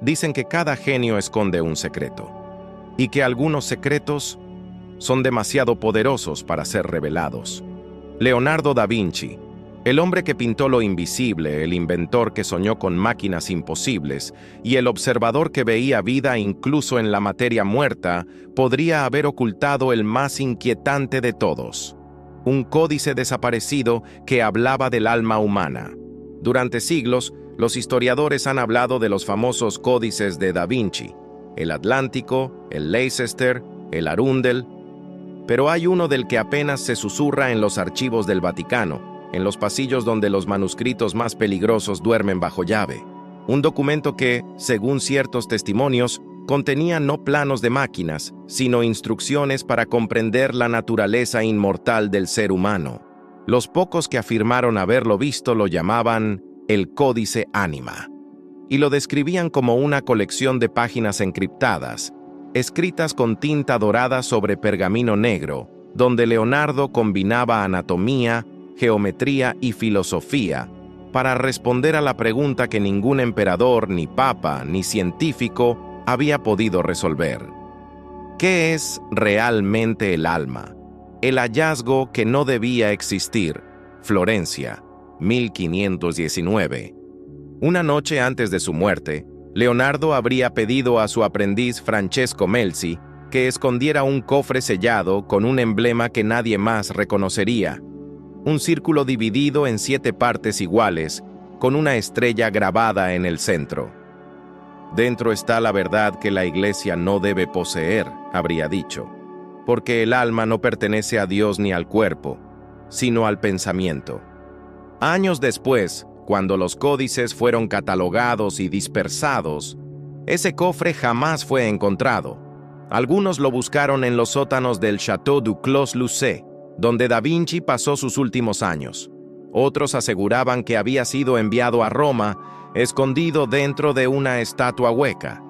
dicen que cada genio esconde un secreto, y que algunos secretos son demasiado poderosos para ser revelados. Leonardo da Vinci, el hombre que pintó lo invisible, el inventor que soñó con máquinas imposibles y el observador que veía vida incluso en la materia muerta, podría haber ocultado el más inquietante de todos: un códice desaparecido que hablaba del alma humana. Durante siglos, los historiadores han hablado de los famosos códices de Da Vinci: el Atlántico, el Leicester, el Arundel. Pero hay uno del que apenas se susurra en los archivos del Vaticano, en los pasillos donde los manuscritos más peligrosos duermen bajo llave. Un documento que, según ciertos testimonios, contenía no planos de máquinas, sino instrucciones para comprender la naturaleza inmortal del ser humano. Los pocos que afirmaron haberlo visto lo llamaban el Códice Ánima, y lo describían como una colección de páginas encriptadas, escritas con tinta dorada sobre pergamino negro, donde Leonardo combinaba anatomía, geometría y filosofía para responder a la pregunta que ningún emperador, ni papa, ni científico había podido resolver: ¿qué es realmente el alma? El hallazgo que no debía existir. Florencia, 1519. Una noche antes de su muerte, Leonardo habría pedido a su aprendiz Francesco Melzi que escondiera un cofre sellado con un emblema que nadie más reconocería: un círculo dividido en 7 partes iguales, con una estrella grabada en el centro. Dentro está la verdad que la Iglesia no debe poseer, habría dicho, porque el alma no pertenece a Dios ni al cuerpo, sino al pensamiento. Años después, cuando los códices fueron catalogados y dispersados, ese cofre jamás fue encontrado. Algunos lo buscaron en los sótanos del Château du Clos-Lucé, donde Da Vinci pasó sus últimos años. Otros aseguraban que había sido enviado a Roma, escondido dentro de una estatua hueca.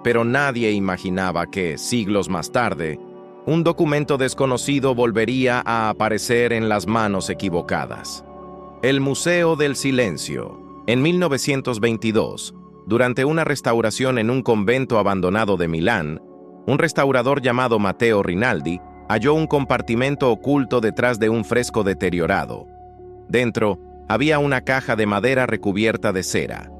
Pero nadie imaginaba que, siglos más tarde, un documento desconocido volvería a aparecer en las manos equivocadas. El Museo del Silencio. En 1922, durante una restauración en un convento abandonado de Milán, un restaurador llamado Matteo Rinaldi halló un compartimento oculto detrás de un fresco deteriorado. Dentro había una caja de madera recubierta de cera.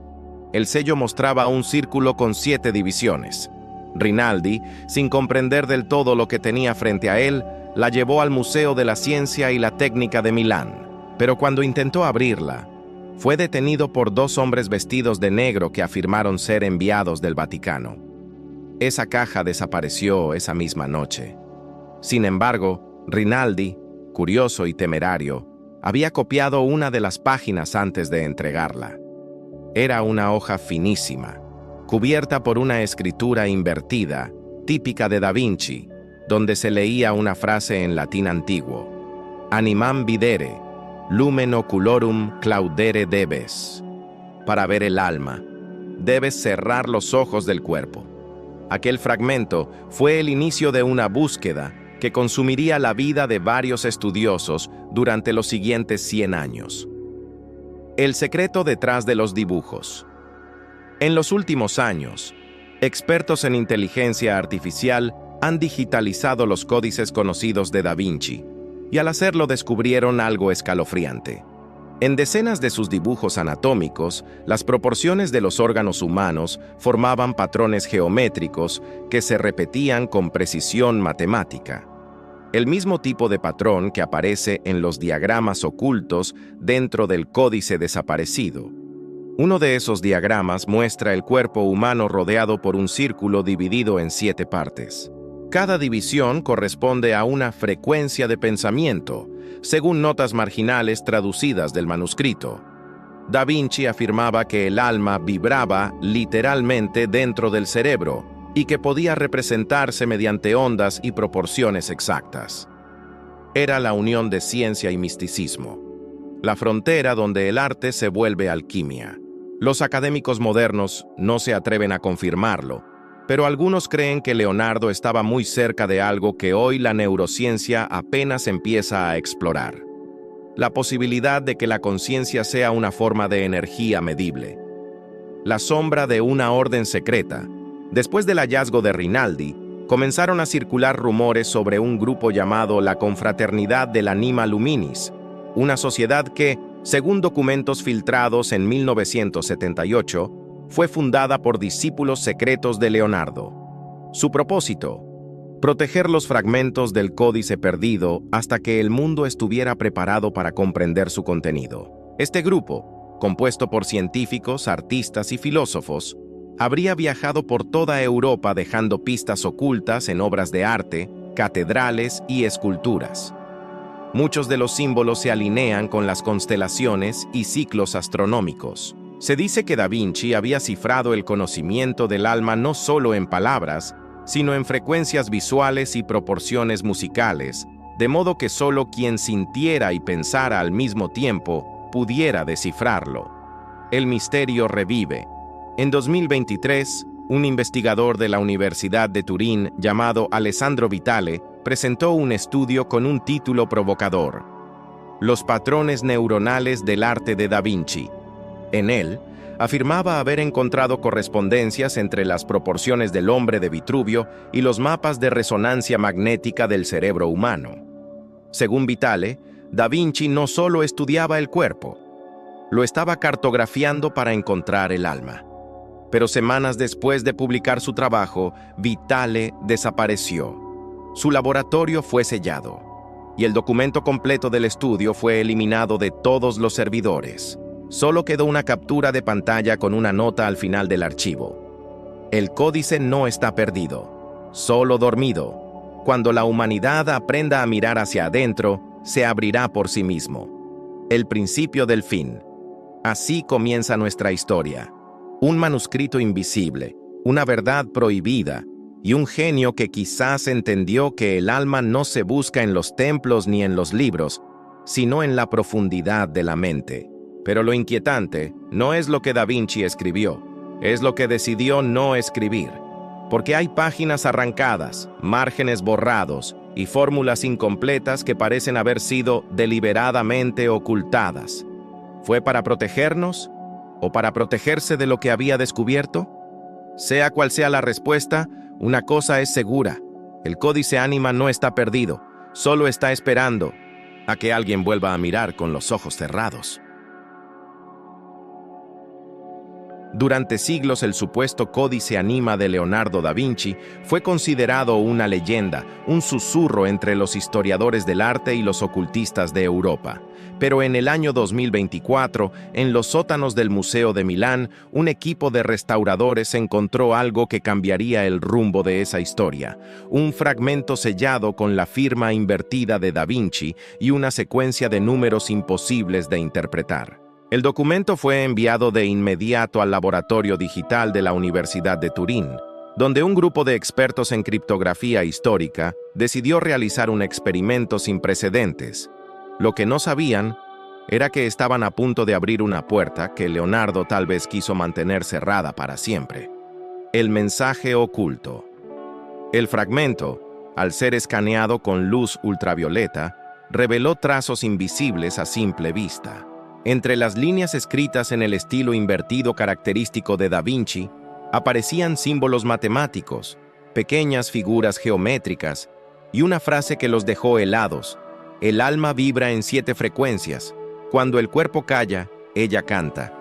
El sello mostraba un círculo con 7 divisiones. Rinaldi, sin comprender del todo lo que tenía frente a él, la llevó al Museo de la Ciencia y la Técnica de Milán. Pero cuando intentó abrirla, fue detenido por 2 hombres vestidos de negro que afirmaron ser enviados del Vaticano. Esa caja desapareció esa misma noche. Sin embargo, Rinaldi, curioso y temerario, había copiado una de las páginas antes de entregarla. Era una hoja finísima, cubierta por una escritura invertida, típica de Da Vinci, donde se leía una frase en latín antiguo: Animam videre, lumen oculorum claudere debes. Para ver el alma, debes cerrar los ojos del cuerpo. Aquel fragmento fue el inicio de una búsqueda que consumiría la vida de varios estudiosos durante los siguientes 100 años. El secreto detrás de los dibujos. En los últimos años, expertos en inteligencia artificial han digitalizado los códices conocidos de Da Vinci, y al hacerlo descubrieron algo escalofriante. En decenas de sus dibujos anatómicos, las proporciones de los órganos humanos formaban patrones geométricos que se repetían con precisión matemática. El mismo tipo de patrón que aparece en los diagramas ocultos dentro del códice desaparecido. Uno de esos diagramas muestra el cuerpo humano rodeado por un círculo dividido en 7 partes. Cada división corresponde a una frecuencia de pensamiento, según notas marginales traducidas del manuscrito. Da Vinci afirmaba que el alma vibraba literalmente dentro del cerebro y que podía representarse mediante ondas y proporciones exactas. Era la unión de ciencia y misticismo, la frontera donde el arte se vuelve alquimia. Los académicos modernos no se atreven a confirmarlo, pero algunos creen que Leonardo estaba muy cerca de algo que hoy la neurociencia apenas empieza a explorar: la posibilidad de que la conciencia sea una forma de energía medible. la sombra de una orden secreta. Después del hallazgo de Rinaldi, comenzaron a circular rumores sobre un grupo llamado la Confraternidad del Anima Luminis, una sociedad que, según documentos filtrados en 1978, fue fundada por discípulos secretos de Leonardo. Su propósito: proteger los fragmentos del códice perdido hasta que el mundo estuviera preparado para comprender su contenido. Este grupo, compuesto por científicos, artistas y filósofos, habría viajado por toda Europa dejando pistas ocultas en obras de arte, catedrales y esculturas. Muchos de los símbolos se alinean con las constelaciones y ciclos astronómicos. Se dice que Da Vinci había cifrado el conocimiento del alma no solo en palabras, sino en frecuencias visuales y proporciones musicales, de modo que solo quien sintiera y pensara al mismo tiempo pudiera descifrarlo. El misterio revive. En 2023, un investigador de la Universidad de Turín llamado Alessandro Vitale presentó un estudio con un título provocador: Los patrones neuronales del arte de Da Vinci. En él, afirmaba haber encontrado correspondencias entre las proporciones del hombre de Vitruvio y los mapas de resonancia magnética del cerebro humano. Según Vitale, Da Vinci no solo estudiaba el cuerpo, lo estaba cartografiando para encontrar el alma. Pero semanas después de publicar su trabajo, Vitale desapareció. Su laboratorio fue sellado, y el documento completo del estudio fue eliminado de todos los servidores. Solo quedó una captura de pantalla con una nota al final del archivo. El códice no está perdido, solo dormido. Cuando la humanidad aprenda a mirar hacia adentro, se abrirá por sí mismo. El principio del fin. Así comienza nuestra historia. Un manuscrito invisible, una verdad prohibida, y un genio que quizás entendió que el alma no se busca en los templos ni en los libros, sino en la profundidad de la mente. Pero lo inquietante no es lo que Da Vinci escribió, es lo que decidió no escribir. Porque hay páginas arrancadas, márgenes borrados y fórmulas incompletas que parecen haber sido deliberadamente ocultadas. ¿Fue para protegernos o para protegerse de lo que había descubierto? Sea cual sea la respuesta, una cosa es segura: el códice Anima no está perdido, solo está esperando a que alguien vuelva a mirar con los ojos cerrados. Durante siglos, el supuesto códice Anima de Leonardo da Vinci fue considerado una leyenda, un susurro entre los historiadores del arte y los ocultistas de Europa. Pero en el año 2024, en los sótanos del Museo de Milán, un equipo de restauradores encontró algo que cambiaría el rumbo de esa historia: un fragmento sellado con la firma invertida de Da Vinci y una secuencia de números imposibles de interpretar. El documento fue enviado de inmediato al laboratorio digital de la Universidad de Turín, donde un grupo de expertos en criptografía histórica decidió realizar un experimento sin precedentes. Lo que no sabían era que estaban a punto de abrir una puerta que Leonardo tal vez quiso mantener cerrada para siempre. El mensaje oculto. El fragmento, al ser escaneado con luz ultravioleta, reveló trazos invisibles a simple vista. Entre las líneas escritas en el estilo invertido característico de Da Vinci, aparecían símbolos matemáticos, pequeñas figuras geométricas y una frase que los dejó helados: el alma vibra en 7 frecuencias. Cuando el cuerpo calla, ella canta.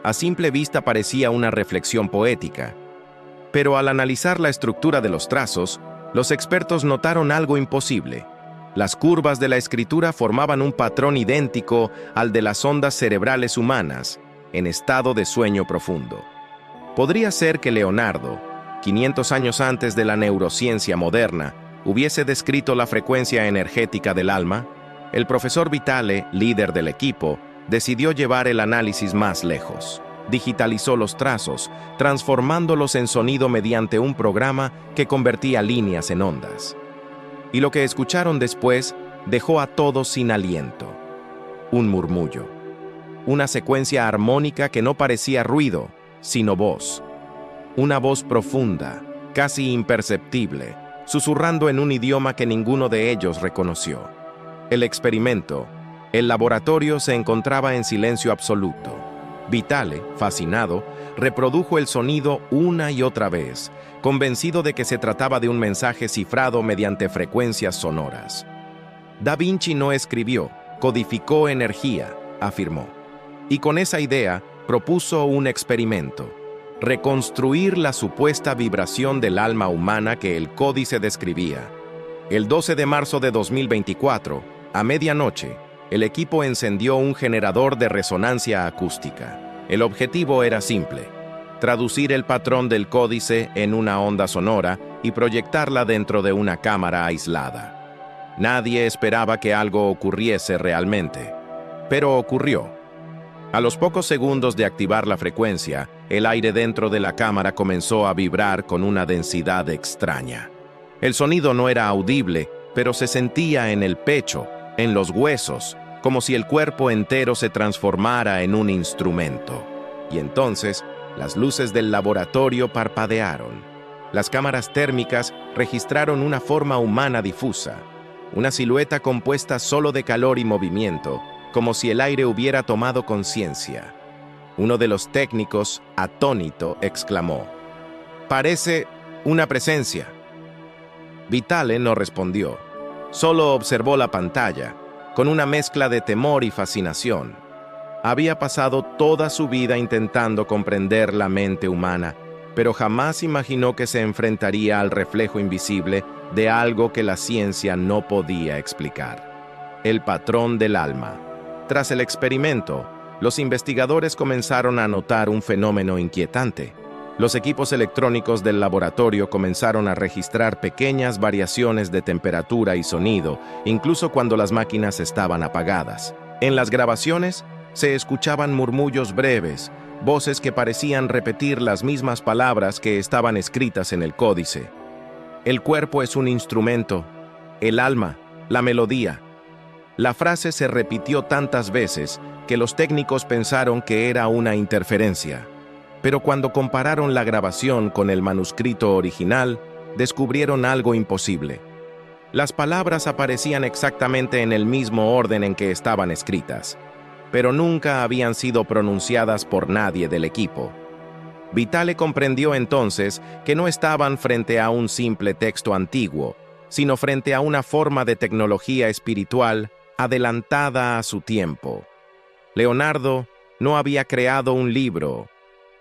A simple vista parecía una reflexión poética, pero al analizar la estructura de los trazos, los expertos notaron algo imposible. Las curvas de la escritura formaban un patrón idéntico al de las ondas cerebrales humanas, en estado de sueño profundo. ¿Podría ser que Leonardo, 500 años antes de la neurociencia moderna, hubiese descrito la frecuencia energética del alma? El profesor Vitale, líder del equipo, decidió llevar el análisis más lejos. Digitalizó los trazos, transformándolos en sonido mediante un programa que convertía líneas en ondas. Y lo que escucharon después dejó a todos sin aliento. Un murmullo. Una secuencia armónica que no parecía ruido, sino voz. Una voz profunda, casi imperceptible, susurrando en un idioma que ninguno de ellos reconoció. El experimento, el laboratorio se encontraba en silencio absoluto. Vitale, fascinado, reprodujo el sonido una y otra vez, convencido de que se trataba de un mensaje cifrado mediante frecuencias sonoras. Da Vinci no escribió, codificó energía, afirmó. Y con esa idea propuso un experimento: reconstruir la supuesta vibración del alma humana que el códice describía. El 12 de marzo de 2024, a medianoche, el equipo encendió un generador de resonancia acústica. El objetivo era simple: traducir el patrón del códice en una onda sonora y proyectarla dentro de una cámara aislada. Nadie esperaba que algo ocurriese realmente, pero ocurrió. A los pocos segundos de activar la frecuencia, el aire dentro de la cámara comenzó a vibrar con una densidad extraña. El sonido no era audible, pero se sentía en el pecho, en los huesos, como si el cuerpo entero se transformara en un instrumento. Y entonces, las luces del laboratorio parpadearon. Las cámaras térmicas registraron una forma humana difusa, una silueta compuesta solo de calor y movimiento, como si el aire hubiera tomado conciencia. Uno de los técnicos, atónito, exclamó: «Parece una presencia». Vitale no respondió, solo observó la pantalla, con una mezcla de temor y fascinación. Había pasado toda su vida intentando comprender la mente humana, pero jamás imaginó que se enfrentaría al reflejo invisible de algo que la ciencia no podía explicar: el patrón del alma. Tras el experimento, los investigadores comenzaron a notar un fenómeno inquietante. Los equipos electrónicos del laboratorio comenzaron a registrar pequeñas variaciones de temperatura y sonido, incluso cuando las máquinas estaban apagadas. En las grabaciones, se escuchaban murmullos breves, voces que parecían repetir las mismas palabras que estaban escritas en el códice. El cuerpo es un instrumento, el alma, la melodía. La frase se repitió tantas veces que los técnicos pensaron que era una interferencia. Pero cuando compararon la grabación con el manuscrito original, descubrieron algo imposible. Las palabras aparecían exactamente en el mismo orden en que estaban escritas, pero nunca habían sido pronunciadas por nadie del equipo. Vitale comprendió entonces que no estaban frente a un simple texto antiguo, sino frente a una forma de tecnología espiritual adelantada a su tiempo. Leonardo no había creado un libro,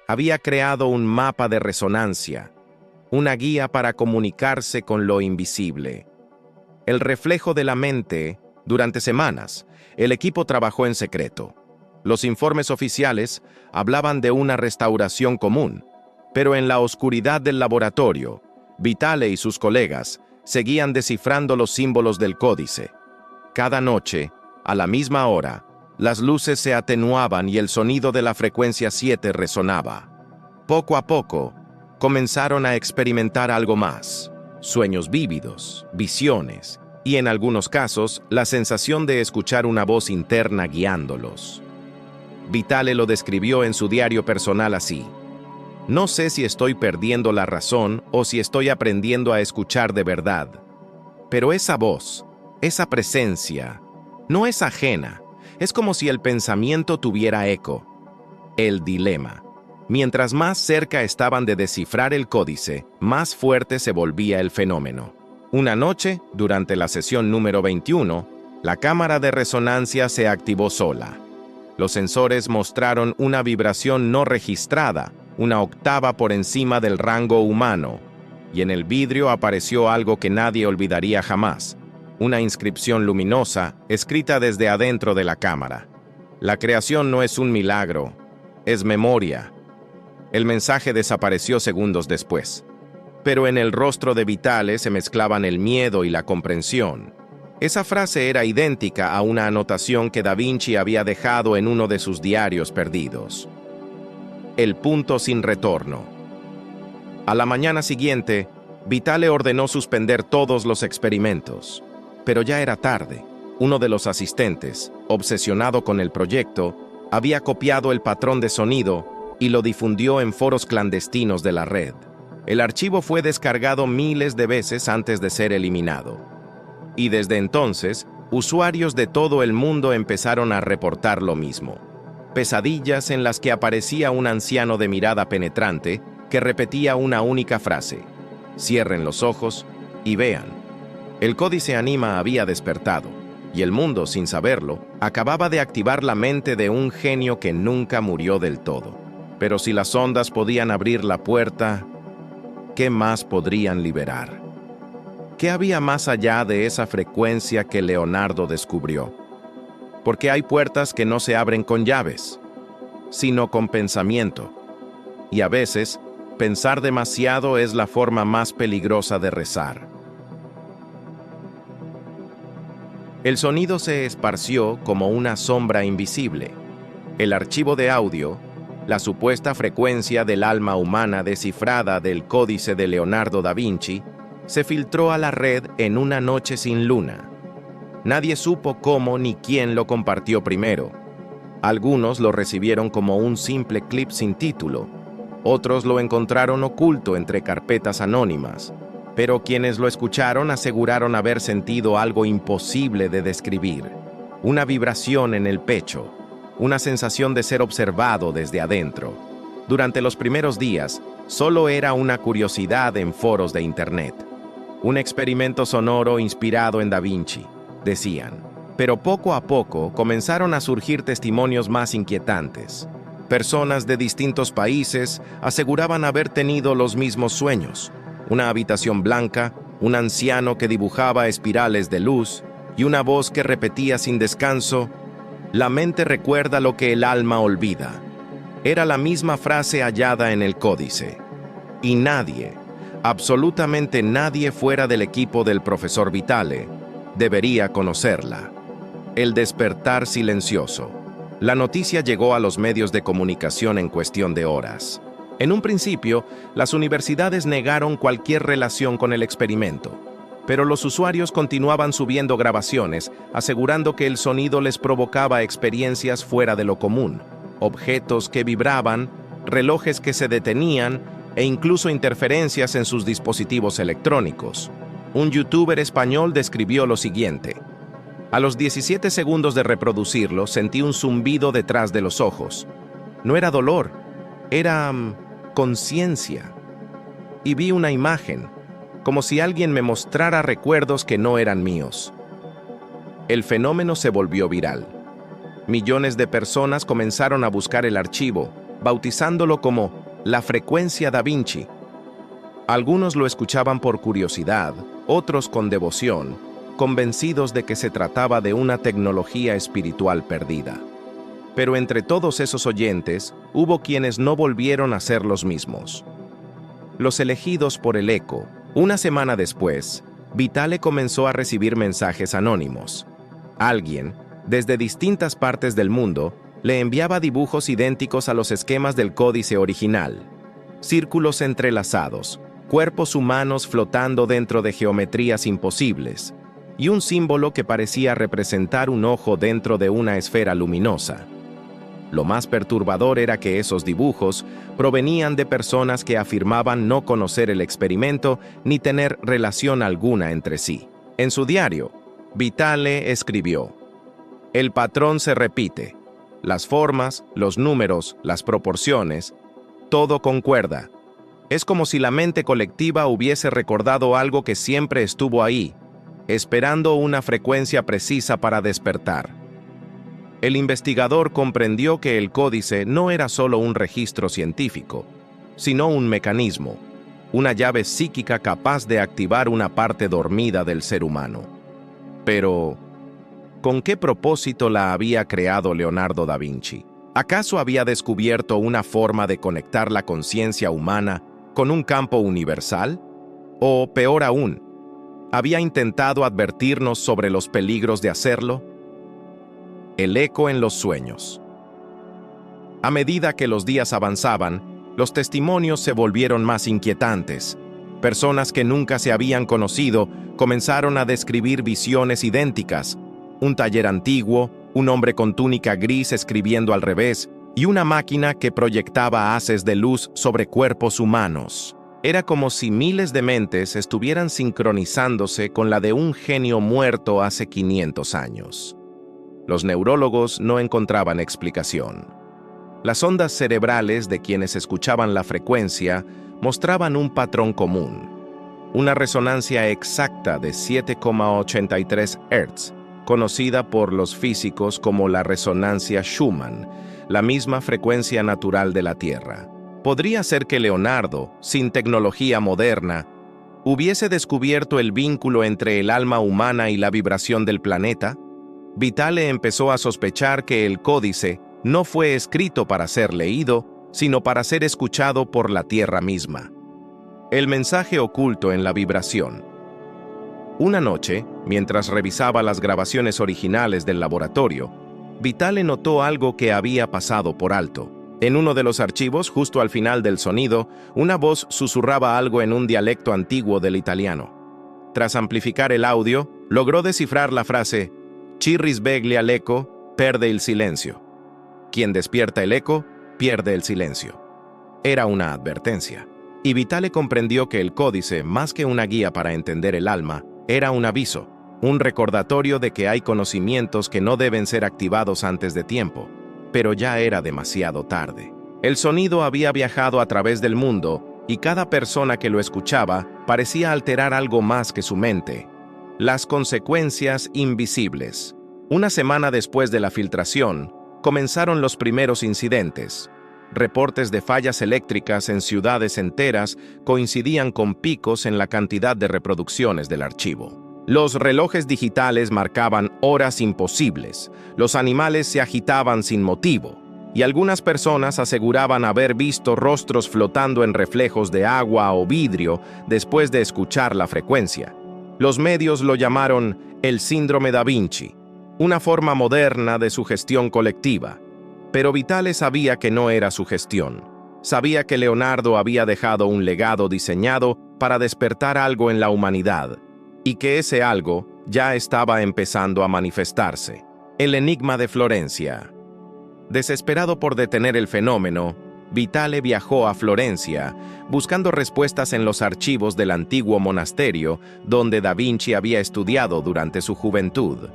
había creado un mapa de resonancia, una guía para comunicarse con lo invisible. El reflejo de la mente. Durante semanas, el equipo trabajó en secreto. Los informes oficiales hablaban de una restauración común, pero en la oscuridad del laboratorio, Vitale y sus colegas seguían descifrando los símbolos del códice. Cada noche, a la misma hora, las luces se atenuaban y el sonido de la frecuencia 7 resonaba. Poco a poco, comenzaron a experimentar algo más: sueños vívidos, visiones, y en algunos casos, la sensación de escuchar una voz interna guiándolos. Vitale lo describió en su diario personal así: «No sé si estoy perdiendo la razón o si estoy aprendiendo a escuchar de verdad. Pero esa voz, esa presencia, no es ajena. Es como si el pensamiento tuviera eco». El dilema. Mientras más cerca estaban de descifrar el códice, más fuerte se volvía el fenómeno. Una noche, durante la sesión número 21, la cámara de resonancia se activó sola. Los sensores mostraron una vibración no registrada, una octava por encima del rango humano, y en el vidrio apareció algo que nadie olvidaría jamás: una inscripción luminosa escrita desde adentro de la cámara. «La creación no es un milagro, es memoria». El mensaje desapareció segundos después, pero en el rostro de Vitale se mezclaban el miedo y la comprensión. Esa frase era idéntica a una anotación que Da Vinci había dejado en uno de sus diarios perdidos: «El punto sin retorno». A la mañana siguiente, Vitale ordenó suspender todos los experimentos. Pero ya era tarde. Uno de los asistentes, obsesionado con el proyecto, había copiado el patrón de sonido y lo difundió en foros clandestinos de la red. El archivo fue descargado miles de veces antes de ser eliminado. Y desde entonces, usuarios de todo el mundo empezaron a reportar lo mismo. pesadillas en las que aparecía un anciano de mirada penetrante que repetía una única frase: cierren los ojos y vean. El códice Anima había despertado, y el mundo, sin saberlo, acababa de activar la mente de un genio que nunca murió del todo. Pero si las ondas podían abrir la puerta, ¿qué más podrían liberar? ¿Qué había más allá de esa frecuencia que Leonardo descubrió? Porque hay puertas que no se abren con llaves, sino con pensamiento. Y a veces, pensar demasiado es la forma más peligrosa de rezar. El sonido se esparció como una sombra invisible. El archivo de audio, la supuesta frecuencia del alma humana descifrada del códice de Leonardo da Vinci, se filtró a la red en una noche sin luna. Nadie supo cómo ni quién lo compartió primero. Algunos lo recibieron como un simple clip sin título, otros lo encontraron oculto entre carpetas anónimas, pero quienes lo escucharon aseguraron haber sentido algo imposible de describir: una vibración en el pecho, una sensación de ser observado desde adentro. Durante los primeros días, solo era una curiosidad en foros de internet. Un experimento sonoro inspirado en Da Vinci, decían. Pero poco a poco comenzaron a surgir testimonios más inquietantes. Personas de distintos países aseguraban haber tenido los mismos sueños: una habitación blanca, un anciano que dibujaba espirales de luz y una voz que repetía sin descanso: la mente recuerda lo que el alma olvida. Era la misma frase hallada en el códice. Y nadie, absolutamente nadie fuera del equipo del profesor Vitale, debería conocerla. El despertar silencioso. La noticia llegó a los medios de comunicación en cuestión de horas. En un principio, las universidades negaron cualquier relación con el experimento, pero los usuarios continuaban subiendo grabaciones, asegurando que el sonido les provocaba experiencias fuera de lo común: objetos que vibraban, relojes que se detenían e incluso interferencias en sus dispositivos electrónicos. Un youtuber español describió lo siguiente: a los 17 segundos de reproducirlo, sentí un zumbido detrás de los ojos. No era dolor, era conciencia. Y vi una imagen, como si alguien me mostrara recuerdos que no eran míos. El fenómeno se volvió viral. Millones de personas comenzaron a buscar el archivo, bautizándolo como la frecuencia Da Vinci. Algunos lo escuchaban por curiosidad, otros con devoción, convencidos de que se trataba de una tecnología espiritual perdida. Pero entre todos esos oyentes, hubo quienes no volvieron a ser los mismos. Los elegidos por el eco. Una semana después, Vitale comenzó a recibir mensajes anónimos. Alguien, desde distintas partes del mundo, le enviaba dibujos idénticos a los esquemas del códice original. Círculos entrelazados, cuerpos humanos flotando dentro de geometrías imposibles, y un símbolo que parecía representar un ojo dentro de una esfera luminosa. Lo más perturbador era que esos dibujos provenían de personas que afirmaban no conocer el experimento ni tener relación alguna entre sí. En su diario, Vitale escribió: el patrón se repite. Las formas, los números, las proporciones, todo concuerda. Es como si la mente colectiva hubiese recordado algo que siempre estuvo ahí, esperando una frecuencia precisa para despertar. El investigador comprendió que el códice no era solo un registro científico, sino un mecanismo, una llave psíquica capaz de activar una parte dormida del ser humano. Pero, ¿con qué propósito la había creado Leonardo da Vinci? ¿Acaso había descubierto una forma de conectar la conciencia humana con un campo universal? O, peor aún, ¿había intentado advertirnos sobre los peligros de hacerlo? El eco en los sueños. A medida que los días avanzaban, los testimonios se volvieron más inquietantes. Personas que nunca se habían conocido comenzaron a describir visiones idénticas: un taller antiguo, un hombre con túnica gris escribiendo al revés, y una máquina que proyectaba haces de luz sobre cuerpos humanos. Era como si miles de mentes estuvieran sincronizándose con la de un genio muerto hace 500 años. Los neurólogos no encontraban explicación. Las ondas cerebrales de quienes escuchaban la frecuencia mostraban un patrón común, una resonancia exacta de 7,83 Hz, conocida por los físicos como la resonancia Schumann, la misma frecuencia natural de la Tierra. ¿Podría ser que Leonardo, sin tecnología moderna, hubiese descubierto el vínculo entre el alma humana y la vibración del planeta? Vitale empezó a sospechar que el códice no fue escrito para ser leído, sino para ser escuchado por la Tierra misma. El mensaje oculto en la vibración. Una noche, mientras revisaba las grabaciones originales del laboratorio, Vitale notó algo que había pasado por alto. En uno de los archivos, justo al final del sonido, una voz susurraba algo en un dialecto antiguo del italiano. Tras amplificar el audio, logró descifrar la frase «Chi risveglia l'eco, perde il silenzio». Quien despierta el eco, pierde el silencio. Era una advertencia. Y Vitale comprendió que el códice, más que una guía para entender el alma, era un aviso, un recordatorio de que hay conocimientos que no deben ser activados antes de tiempo. Pero ya era demasiado tarde. El sonido había viajado a través del mundo y cada persona que lo escuchaba parecía alterar algo más que su mente. Las consecuencias invisibles. Una semana después de la filtración, comenzaron los primeros incidentes. Reportes de fallas eléctricas en ciudades enteras coincidían con picos en la cantidad de reproducciones del archivo. Los relojes digitales marcaban horas imposibles, los animales se agitaban sin motivo, y algunas personas aseguraban haber visto rostros flotando en reflejos de agua o vidrio después de escuchar la frecuencia. Los medios lo llamaron el síndrome da Vinci, una forma moderna de sugestión colectiva. Pero Vitale sabía que no era sugestión. Sabía que Leonardo había dejado un legado diseñado para despertar algo en la humanidad, y que ese algo ya estaba empezando a manifestarse. El enigma de Florencia. Desesperado por detener el fenómeno, Vitale viajó a Florencia, buscando respuestas en los archivos del antiguo monasterio donde Da Vinci había estudiado durante su juventud.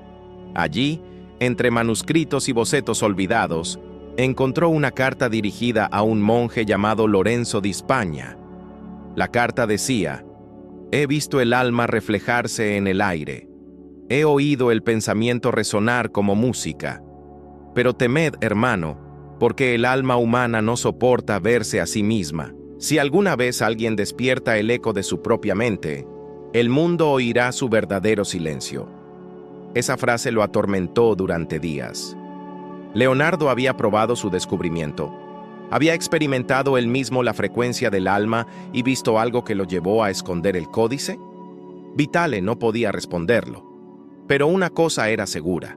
Allí, entre manuscritos y bocetos olvidados, encontró una carta dirigida a un monje llamado Lorenzo di Spagna. La carta decía: «He visto el alma reflejarse en el aire. He oído el pensamiento resonar como música. Pero temed, hermano, porque el alma humana no soporta verse a sí misma. Si alguna vez alguien despierta el eco de su propia mente, el mundo oirá su verdadero silencio». Esa frase lo atormentó durante días. Leonardo había probado su descubrimiento. ¿Había experimentado él mismo la frecuencia del alma y visto algo que lo llevó a esconder el códice? Vitale no podía responderlo. Pero una cosa era segura.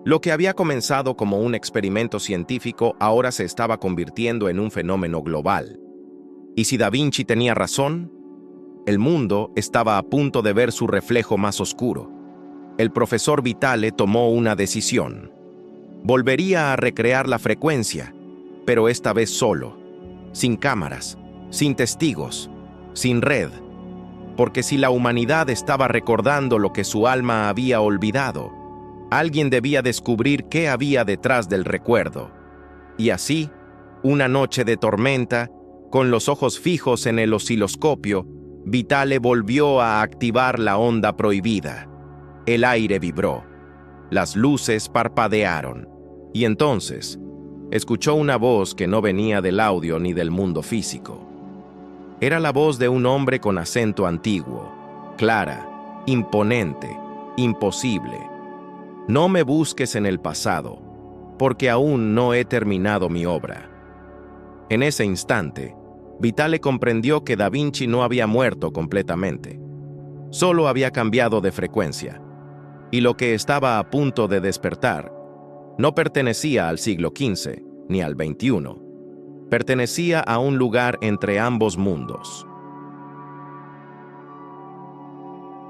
Lo que había comenzado como un experimento científico ahora se estaba convirtiendo en un fenómeno global. Y si Da Vinci tenía razón, el mundo estaba a punto de ver su reflejo más oscuro. El profesor Vitale tomó una decisión. Volvería a recrear la frecuencia, pero esta vez solo, sin cámaras, sin testigos, sin red, porque si la humanidad estaba recordando lo que su alma había olvidado, alguien debía descubrir qué había detrás del recuerdo. Y así, una noche de tormenta, con los ojos fijos en el osciloscopio, Vitale volvió a activar la onda prohibida. El aire vibró, las luces parpadearon, y entonces escuchó una voz que no venía del audio ni del mundo físico. Era la voz de un hombre con acento antiguo, clara, imponente, imposible. No me busques en el pasado, porque aún no he terminado mi obra. En ese instante, Vitale comprendió que Da Vinci no había muerto completamente. Solo había cambiado de frecuencia. Y lo que estaba a punto de despertar no pertenecía al siglo XV ni al XXI. Pertenecía a un lugar entre ambos mundos.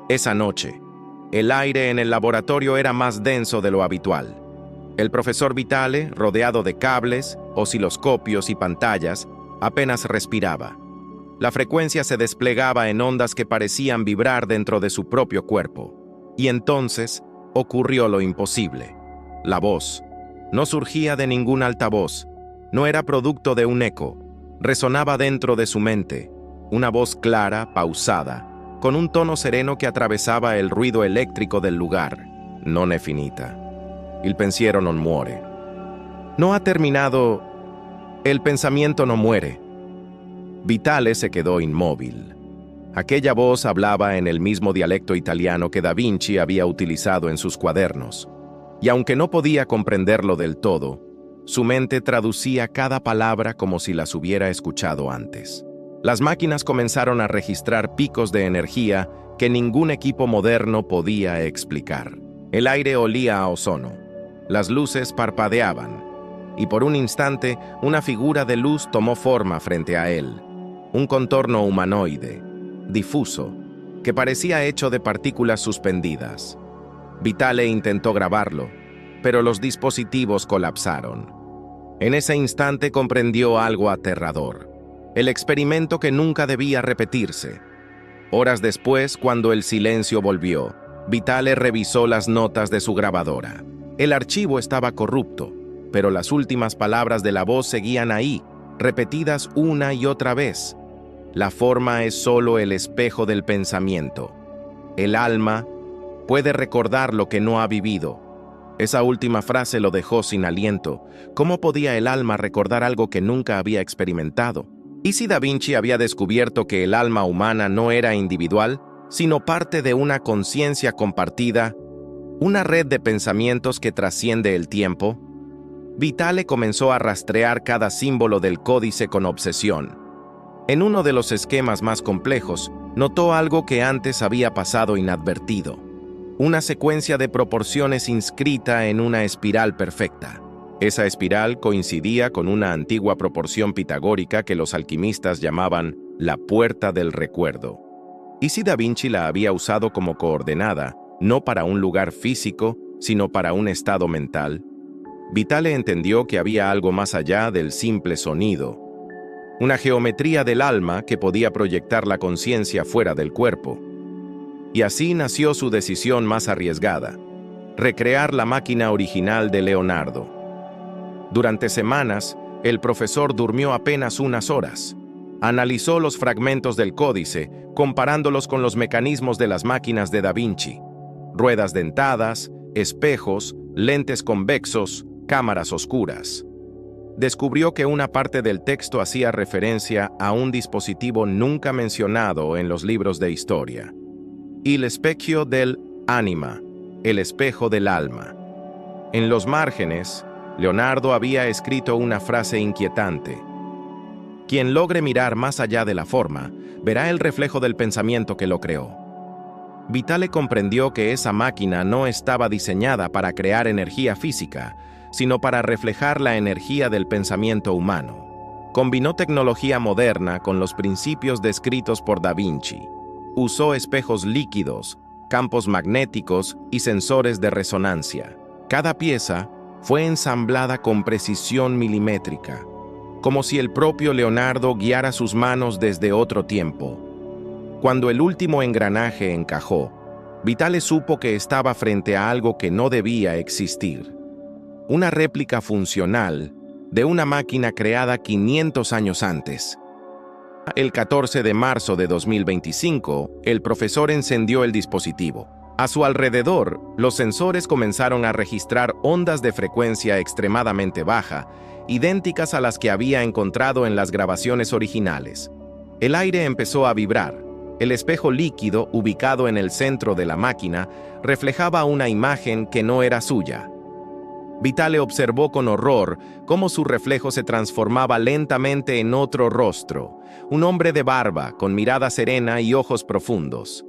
Esa noche, el aire en el laboratorio era más denso de lo habitual. El profesor Vitale, rodeado de cables, osciloscopios y pantallas, apenas respiraba. La frecuencia se desplegaba en ondas que parecían vibrar dentro de su propio cuerpo. Y entonces ocurrió lo imposible. La voz no surgía de ningún altavoz, no era producto de un eco. Resonaba dentro de su mente, una voz clara, pausada, con un tono sereno que atravesaba el ruido eléctrico del lugar. Non è finita. Il pensiero non muore. No ha terminado. El pensamiento no muere. Vitale se quedó inmóvil. Aquella voz hablaba en el mismo dialecto italiano que Da Vinci había utilizado en sus cuadernos. Y aunque no podía comprenderlo del todo, su mente traducía cada palabra como si las hubiera escuchado antes. Las máquinas comenzaron a registrar picos de energía que ningún equipo moderno podía explicar. El aire olía a ozono. Las luces parpadeaban. Y por un instante, una figura de luz tomó forma frente a él. Un contorno humanoide, difuso, que parecía hecho de partículas suspendidas. Vitale intentó grabarlo, pero los dispositivos colapsaron. En ese instante comprendió algo aterrador. El experimento que nunca debía repetirse. Horas después, cuando el silencio volvió, Vitale revisó las notas de su grabadora. El archivo estaba corrupto, pero las últimas palabras de la voz seguían ahí, repetidas una y otra vez. La forma es solo el espejo del pensamiento. El alma puede recordar lo que no ha vivido. Esa última frase lo dejó sin aliento. ¿Cómo podía el alma recordar algo que nunca había experimentado? ¿Y si Da Vinci había descubierto que el alma humana no era individual, sino parte de una conciencia compartida, una red de pensamientos que trasciende el tiempo? Vitale comenzó a rastrear cada símbolo del códice con obsesión. En uno de los esquemas más complejos, notó algo que antes había pasado inadvertido. Una secuencia de proporciones inscrita en una espiral perfecta. Esa espiral coincidía con una antigua proporción pitagórica que los alquimistas llamaban la puerta del recuerdo. ¿Y si Da Vinci la había usado como coordenada, no para un lugar físico, sino para un estado mental? Vitale entendió que había algo más allá del simple sonido, una geometría del alma que podía proyectar la conciencia fuera del cuerpo. Y así nació su decisión más arriesgada: recrear la máquina original de Leonardo. Durante semanas, el profesor durmió apenas unas horas. Analizó los fragmentos del códice, comparándolos con los mecanismos de las máquinas de Da Vinci: ruedas dentadas, espejos, lentes convexos, cámaras oscuras. Descubrió que una parte del texto hacía referencia a un dispositivo nunca mencionado en los libros de historia: il specchio del anima, el espejo del alma. En los márgenes, Leonardo había escrito una frase inquietante: quien logre mirar más allá de la forma, verá el reflejo del pensamiento que lo creó. Vitale comprendió que esa máquina no estaba diseñada para crear energía física, sino para reflejar la energía del pensamiento humano. Combinó tecnología moderna con los principios descritos por Da Vinci. Usó espejos líquidos, campos magnéticos y sensores de resonancia. Cada pieza fue ensamblada con precisión milimétrica, como si el propio Leonardo guiara sus manos desde otro tiempo. Cuando el último engranaje encajó, Vitale supo que estaba frente a algo que no debía existir: una réplica funcional de una máquina creada 500 años antes. El 14 de marzo de 2025, el profesor encendió el dispositivo. A su alrededor, los sensores comenzaron a registrar ondas de frecuencia extremadamente baja, idénticas a las que había encontrado en las grabaciones originales. El aire empezó a vibrar. El espejo líquido, ubicado en el centro de la máquina, reflejaba una imagen que no era suya. Vitale observó con horror cómo su reflejo se transformaba lentamente en otro rostro: un hombre de barba, con mirada serena y ojos profundos.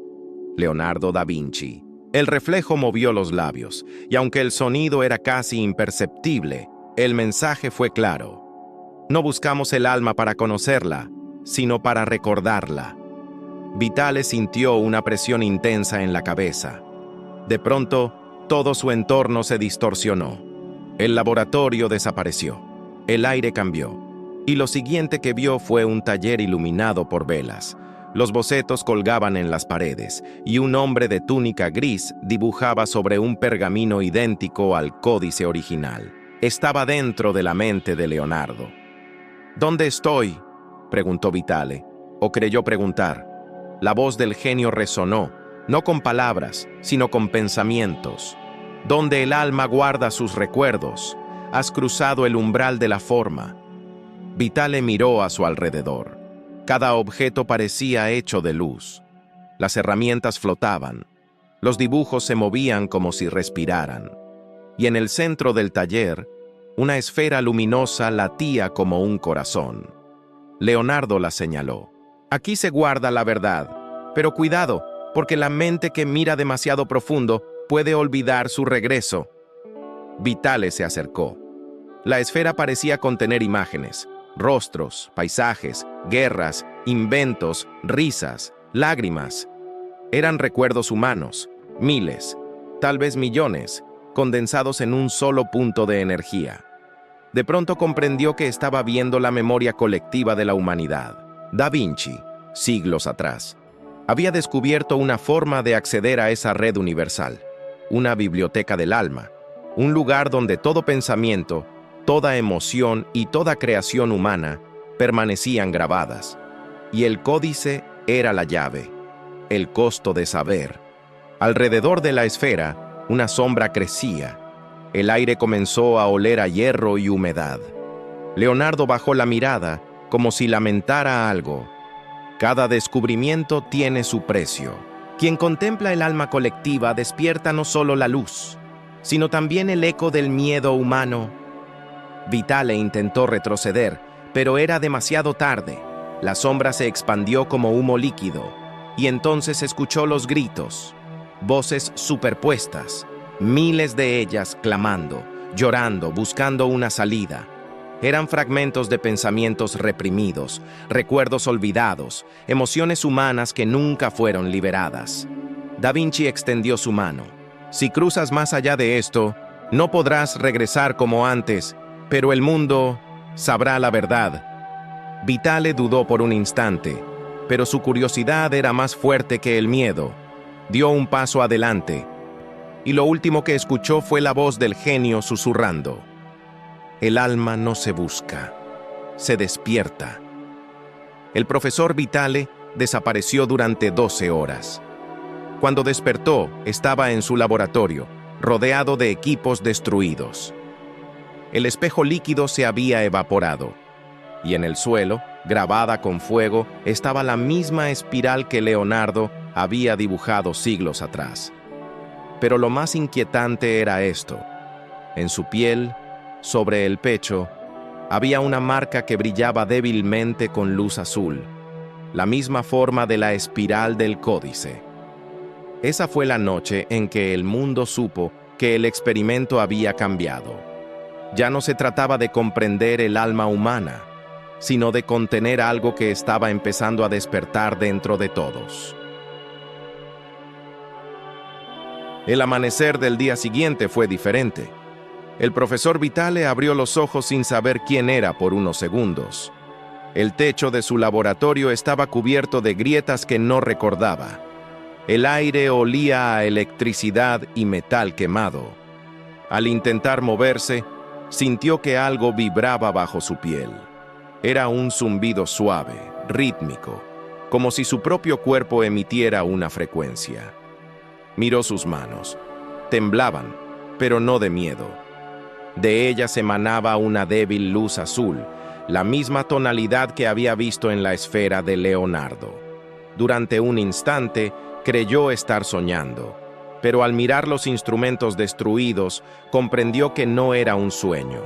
Leonardo da Vinci. El reflejo movió los labios, y aunque el sonido era casi imperceptible, el mensaje fue claro: no buscamos el alma para conocerla, sino para recordarla. Vitale sintió una presión intensa en la cabeza. De pronto, todo su entorno se distorsionó. El laboratorio desapareció. El aire cambió. Y lo siguiente que vio fue un taller iluminado por velas. Los bocetos colgaban en las paredes, y un hombre de túnica gris dibujaba sobre un pergamino idéntico al códice original. estaba dentro de la mente de Leonardo. ¿Dónde estoy?, preguntó Vitale, o creyó preguntar. La voz del genio resonó, no con palabras, sino con pensamientos. Donde el alma guarda sus recuerdos, has cruzado el umbral de la forma. Vitale miró a su alrededor. Cada objeto parecía hecho de luz. Las herramientas flotaban. Los dibujos se movían como si respiraran. Y en el centro del taller, una esfera luminosa latía como un corazón. Leonardo la señaló. Aquí se guarda la verdad, pero cuidado, porque la mente que mira demasiado profundo puede olvidar su regreso. Vitale se acercó. La esfera parecía contener imágenes, rostros, paisajes, guerras, inventos, risas, lágrimas. Eran recuerdos humanos, miles, tal vez millones, condensados en un solo punto de energía. De pronto comprendió que estaba viendo la memoria colectiva de la humanidad. Da Vinci, siglos atrás, había descubierto una forma de acceder a esa red universal, una biblioteca del alma, un lugar donde todo pensamiento, toda emoción y toda creación humana permanecían grabadas. Y el códice era la llave, el costo de saber. Alrededor de la esfera, una sombra crecía. El aire comenzó a oler a hierro y humedad. Leonardo bajó la mirada, como si lamentara algo. Cada descubrimiento tiene su precio. Quien contempla el alma colectiva despierta no solo la luz, sino también el eco del miedo humano. Vitale intentó retroceder, pero era demasiado tarde. La sombra se expandió como humo líquido, y entonces escuchó los gritos, voces superpuestas, miles de ellas clamando, llorando, buscando una salida. Eran fragmentos de pensamientos reprimidos, recuerdos olvidados, emociones humanas que nunca fueron liberadas. Da Vinci extendió su mano. Si cruzas más allá de esto, no podrás regresar como antes, pero el mundo sabrá la verdad. Vitale dudó por un instante, pero su curiosidad era más fuerte que el miedo. Dio un paso adelante, y lo último que escuchó fue la voz del genio susurrando. El alma no se busca, se despierta. El profesor Vitale desapareció durante 12 horas. Cuando despertó, estaba en su laboratorio, rodeado de equipos destruidos. El espejo líquido se había evaporado, y en el suelo, grabada con fuego, estaba la misma espiral que Leonardo había dibujado siglos atrás. Pero lo más inquietante era esto. En su piel, sobre el pecho, había una marca que brillaba débilmente con luz azul, la misma forma de la espiral del códice. Esa fue la noche en que el mundo supo que el experimento había cambiado. Ya no se trataba de comprender el alma humana, sino de contener algo que estaba empezando a despertar dentro de todos. El amanecer del día siguiente fue diferente. El profesor Vitale abrió los ojos sin saber quién era por unos segundos. El techo de su laboratorio estaba cubierto de grietas que no recordaba. El aire olía a electricidad y metal quemado. Al intentar moverse, sintió que algo vibraba bajo su piel. Era un zumbido suave, rítmico, como si su propio cuerpo emitiera una frecuencia. Miró sus manos. Temblaban, pero no de miedo. De ellas emanaba una débil luz azul, la misma tonalidad que había visto en la esfera de Leonardo. Durante un instante, creyó estar soñando, pero al mirar los instrumentos destruidos, comprendió que no era un sueño.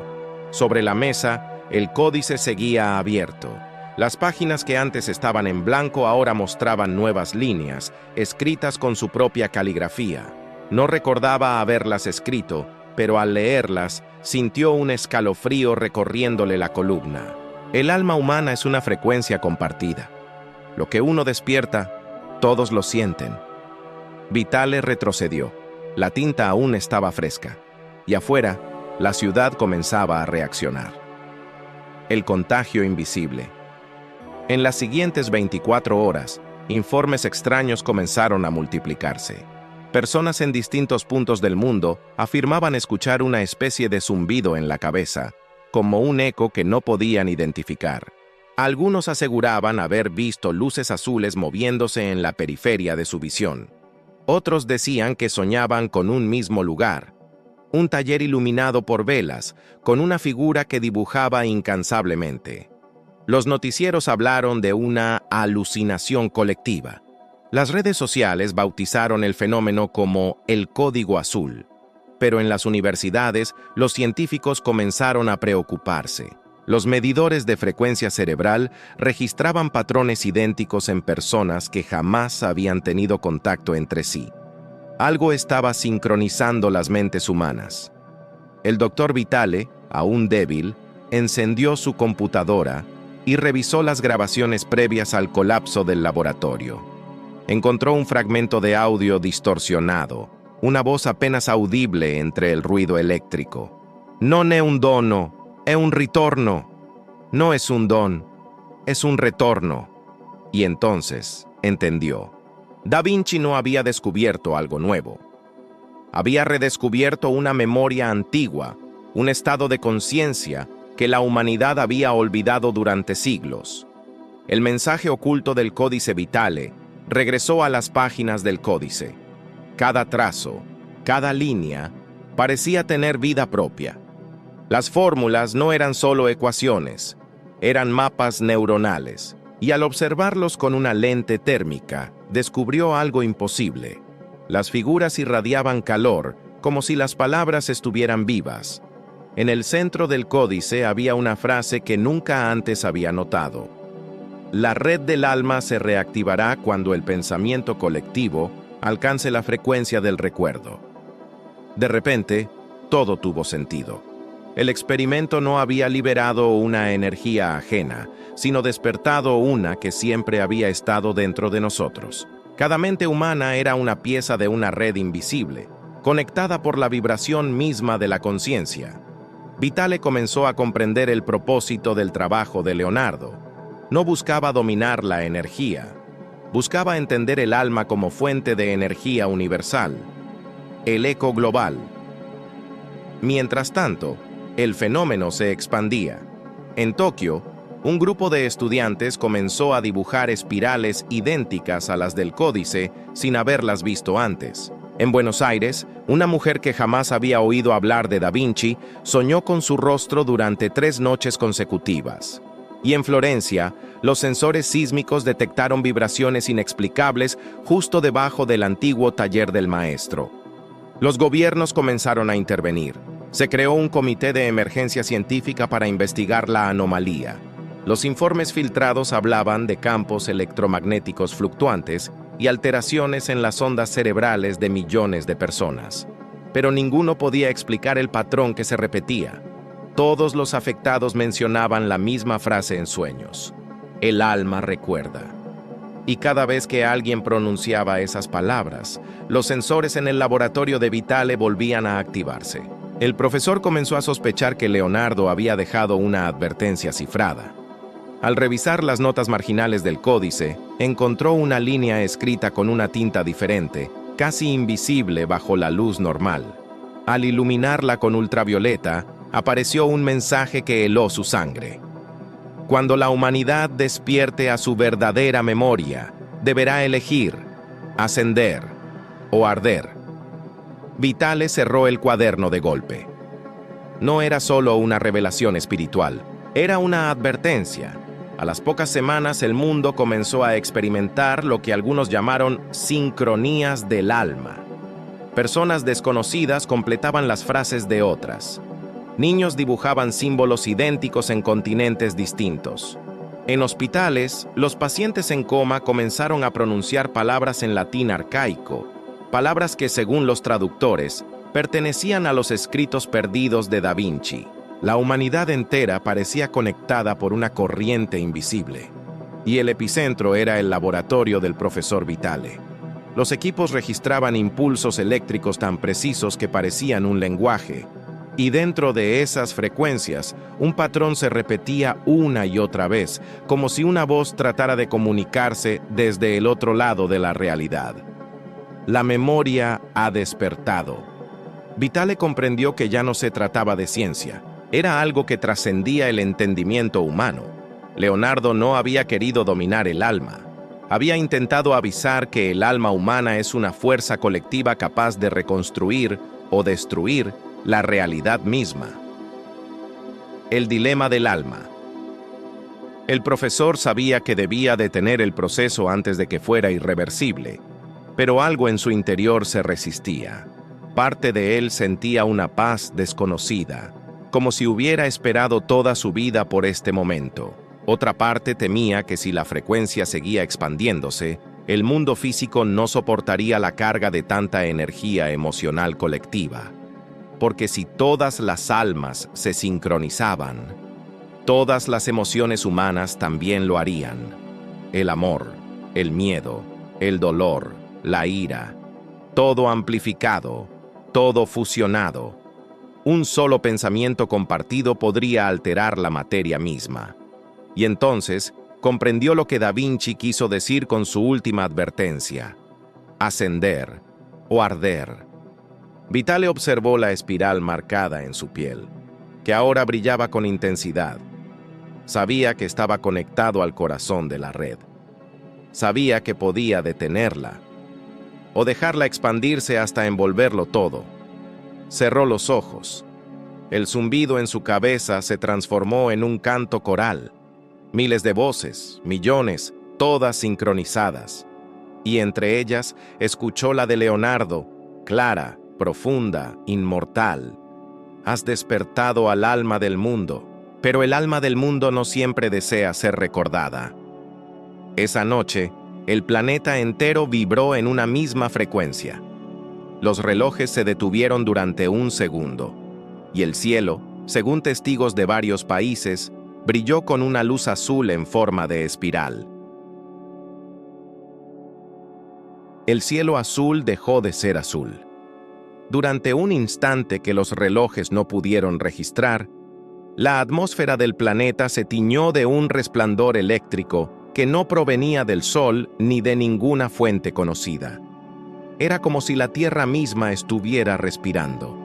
Sobre la mesa, el códice seguía abierto. Las páginas que antes estaban en blanco ahora mostraban nuevas líneas, escritas con su propia caligrafía. No recordaba haberlas escrito, pero al leerlas, sintió un escalofrío recorriéndole la columna. El alma humana es una frecuencia compartida. Lo que uno despierta, todos lo sienten. Vitale retrocedió. La tinta aún estaba fresca, y afuera, la ciudad comenzaba a reaccionar. El contagio invisible. En las siguientes 24 horas, informes extraños comenzaron a multiplicarse. Personas en distintos puntos del mundo afirmaban escuchar una especie de zumbido en la cabeza, como un eco que no podían identificar. Algunos aseguraban haber visto luces azules moviéndose en la periferia de su visión. Otros decían que soñaban con un mismo lugar, un taller iluminado por velas, con una figura que dibujaba incansablemente. Los noticieros hablaron de una alucinación colectiva. Las redes sociales bautizaron el fenómeno como el código azul, pero en las universidades los científicos comenzaron a preocuparse. Los medidores de frecuencia cerebral registraban patrones idénticos en personas que jamás habían tenido contacto entre sí. Algo estaba sincronizando las mentes humanas. El doctor Vitale, aún débil, encendió su computadora y revisó las grabaciones previas al colapso del laboratorio. Encontró un fragmento de audio distorsionado, una voz apenas audible entre el ruido eléctrico. «Non è un dono, è un ritorno». No es un don, es un retorno. Y entonces entendió. Da Vinci no había descubierto algo nuevo. Había redescubierto una memoria antigua, un estado de conciencia que la humanidad había olvidado durante siglos. El mensaje oculto del Códice Vitale regresó a las páginas del códice. Cada trazo, cada línea, parecía tener vida propia. Las fórmulas no eran solo ecuaciones, eran mapas neuronales, y al observarlos con una lente térmica, descubrió algo imposible. Las figuras irradiaban calor, como si las palabras estuvieran vivas. En el centro del códice había una frase que nunca antes había notado. La red del alma se reactivará cuando el pensamiento colectivo alcance la frecuencia del recuerdo. De repente, todo tuvo sentido. El experimento no había liberado una energía ajena, sino despertado una que siempre había estado dentro de nosotros. Cada mente humana era una pieza de una red invisible, conectada por la vibración misma de la conciencia. Vitale comenzó a comprender el propósito del trabajo de Leonardo. No buscaba dominar la energía, buscaba entender el alma como fuente de energía universal, el eco global. Mientras tanto, el fenómeno se expandía. En Tokio, un grupo de estudiantes comenzó a dibujar espirales idénticas a las del códice sin haberlas visto antes. En Buenos Aires, una mujer que jamás había oído hablar de Da Vinci soñó con su rostro durante 3 noches consecutivas. Y en Florencia, los sensores sísmicos detectaron vibraciones inexplicables justo debajo del antiguo taller del maestro. Los gobiernos comenzaron a intervenir. Se creó un comité de emergencia científica para investigar la anomalía. Los informes filtrados hablaban de campos electromagnéticos fluctuantes y alteraciones en las ondas cerebrales de millones de personas. Pero ninguno podía explicar el patrón que se repetía. Todos los afectados mencionaban la misma frase en sueños: el alma recuerda. Y cada vez que alguien pronunciaba esas palabras, los sensores en el laboratorio de Vitale volvían a activarse. El profesor comenzó a sospechar que Leonardo había dejado una advertencia cifrada. Al revisar las notas marginales del códice, encontró una línea escrita con una tinta diferente, casi invisible bajo la luz normal. Al iluminarla con ultravioleta, apareció un mensaje que heló su sangre. Cuando la humanidad despierte a su verdadera memoria, deberá elegir ascender o arder. Vitale cerró el cuaderno de golpe. No era solo una revelación espiritual, era una advertencia. A las pocas semanas el mundo comenzó a experimentar lo que algunos llamaron sincronías del alma. Personas desconocidas completaban las frases de otras. Niños dibujaban símbolos idénticos en continentes distintos. En hospitales, los pacientes en coma comenzaron a pronunciar palabras en latín arcaico, palabras que, según los traductores, pertenecían a los escritos perdidos de Da Vinci. La humanidad entera parecía conectada por una corriente invisible, y el epicentro era el laboratorio del profesor Vitale. Los equipos registraban impulsos eléctricos tan precisos que parecían un lenguaje, y dentro de esas frecuencias, un patrón se repetía una y otra vez, como si una voz tratara de comunicarse desde el otro lado de la realidad. La memoria ha despertado. Vitale comprendió que ya no se trataba de ciencia, era algo que trascendía el entendimiento humano. Leonardo no había querido dominar el alma. Había intentado avisar que el alma humana es una fuerza colectiva capaz de reconstruir o destruir la realidad misma. El dilema del alma. El profesor sabía que debía detener el proceso antes de que fuera irreversible, pero algo en su interior se resistía. Parte de él sentía una paz desconocida, como si hubiera esperado toda su vida por este momento. Otra parte temía que si la frecuencia seguía expandiéndose, el mundo físico no soportaría la carga de tanta energía emocional colectiva. Porque si todas las almas se sincronizaban, todas las emociones humanas también lo harían. El amor, el miedo, el dolor, la ira, todo amplificado, todo fusionado. Un solo pensamiento compartido podría alterar la materia misma. Y entonces comprendió lo que Da Vinci quiso decir con su última advertencia: ascender o arder. Vitale observó la espiral marcada en su piel, que ahora brillaba con intensidad. Sabía que estaba conectado al corazón de la red. Sabía que podía detenerla, o dejarla expandirse hasta envolverlo todo. Cerró los ojos. El zumbido en su cabeza se transformó en un canto coral. Miles de voces, millones, todas sincronizadas. Y entre ellas escuchó la de Leonardo, clara, profunda, inmortal. Has despertado al alma del mundo, pero el alma del mundo no siempre desea ser recordada. Esa noche, el planeta entero vibró en una misma frecuencia. Los relojes se detuvieron durante un segundo, y el cielo, según testigos de varios países, brilló con una luz azul en forma de espiral. El cielo azul dejó de ser azul. Durante un instante que los relojes no pudieron registrar, la atmósfera del planeta se tiñó de un resplandor eléctrico que no provenía del Sol ni de ninguna fuente conocida. Era como si la Tierra misma estuviera respirando.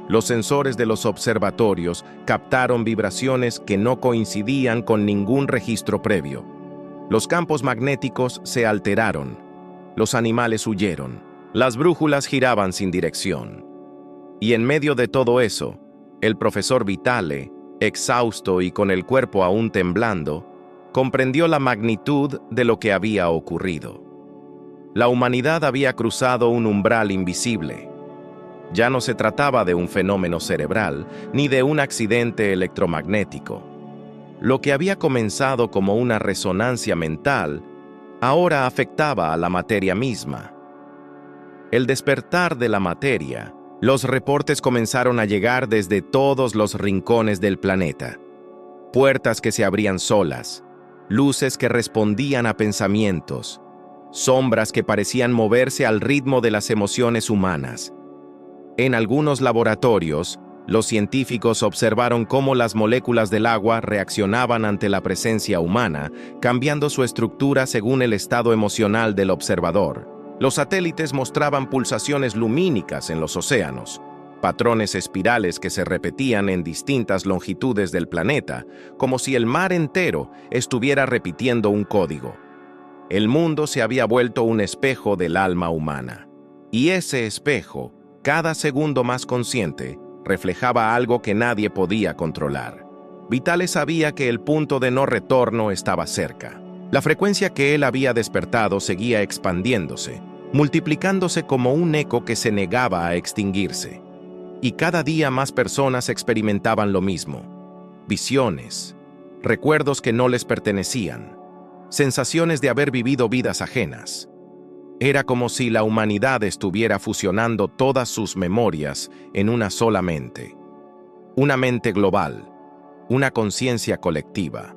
Los sensores de los observatorios captaron vibraciones que no coincidían con ningún registro previo. Los campos magnéticos se alteraron. Los animales huyeron. Las brújulas giraban sin dirección. Y en medio de todo eso, el profesor Vitale, exhausto y con el cuerpo aún temblando, comprendió la magnitud de lo que había ocurrido. La humanidad había cruzado un umbral invisible. Ya no se trataba de un fenómeno cerebral ni de un accidente electromagnético. Lo que había comenzado como una resonancia mental, ahora afectaba a la materia misma. El despertar de la materia, los reportes comenzaron a llegar desde todos los rincones del planeta. Puertas que se abrían solas, luces que respondían a pensamientos, sombras que parecían moverse al ritmo de las emociones humanas. En algunos laboratorios, los científicos observaron cómo las moléculas del agua reaccionaban ante la presencia humana, cambiando su estructura según el estado emocional del observador. Los satélites mostraban pulsaciones lumínicas en los océanos, patrones espirales que se repetían en distintas longitudes del planeta, como si el mar entero estuviera repitiendo un código. El mundo se había vuelto un espejo del alma humana. Y ese espejo, cada segundo más consciente, reflejaba algo que nadie podía controlar. Vitale sabía que el punto de no retorno estaba cerca. La frecuencia que él había despertado seguía expandiéndose, multiplicándose como un eco que se negaba a extinguirse. Y cada día más personas experimentaban lo mismo. Visiones, recuerdos que no les pertenecían, sensaciones de haber vivido vidas ajenas. Era como si la humanidad estuviera fusionando todas sus memorias en una sola mente. Una mente global, una conciencia colectiva.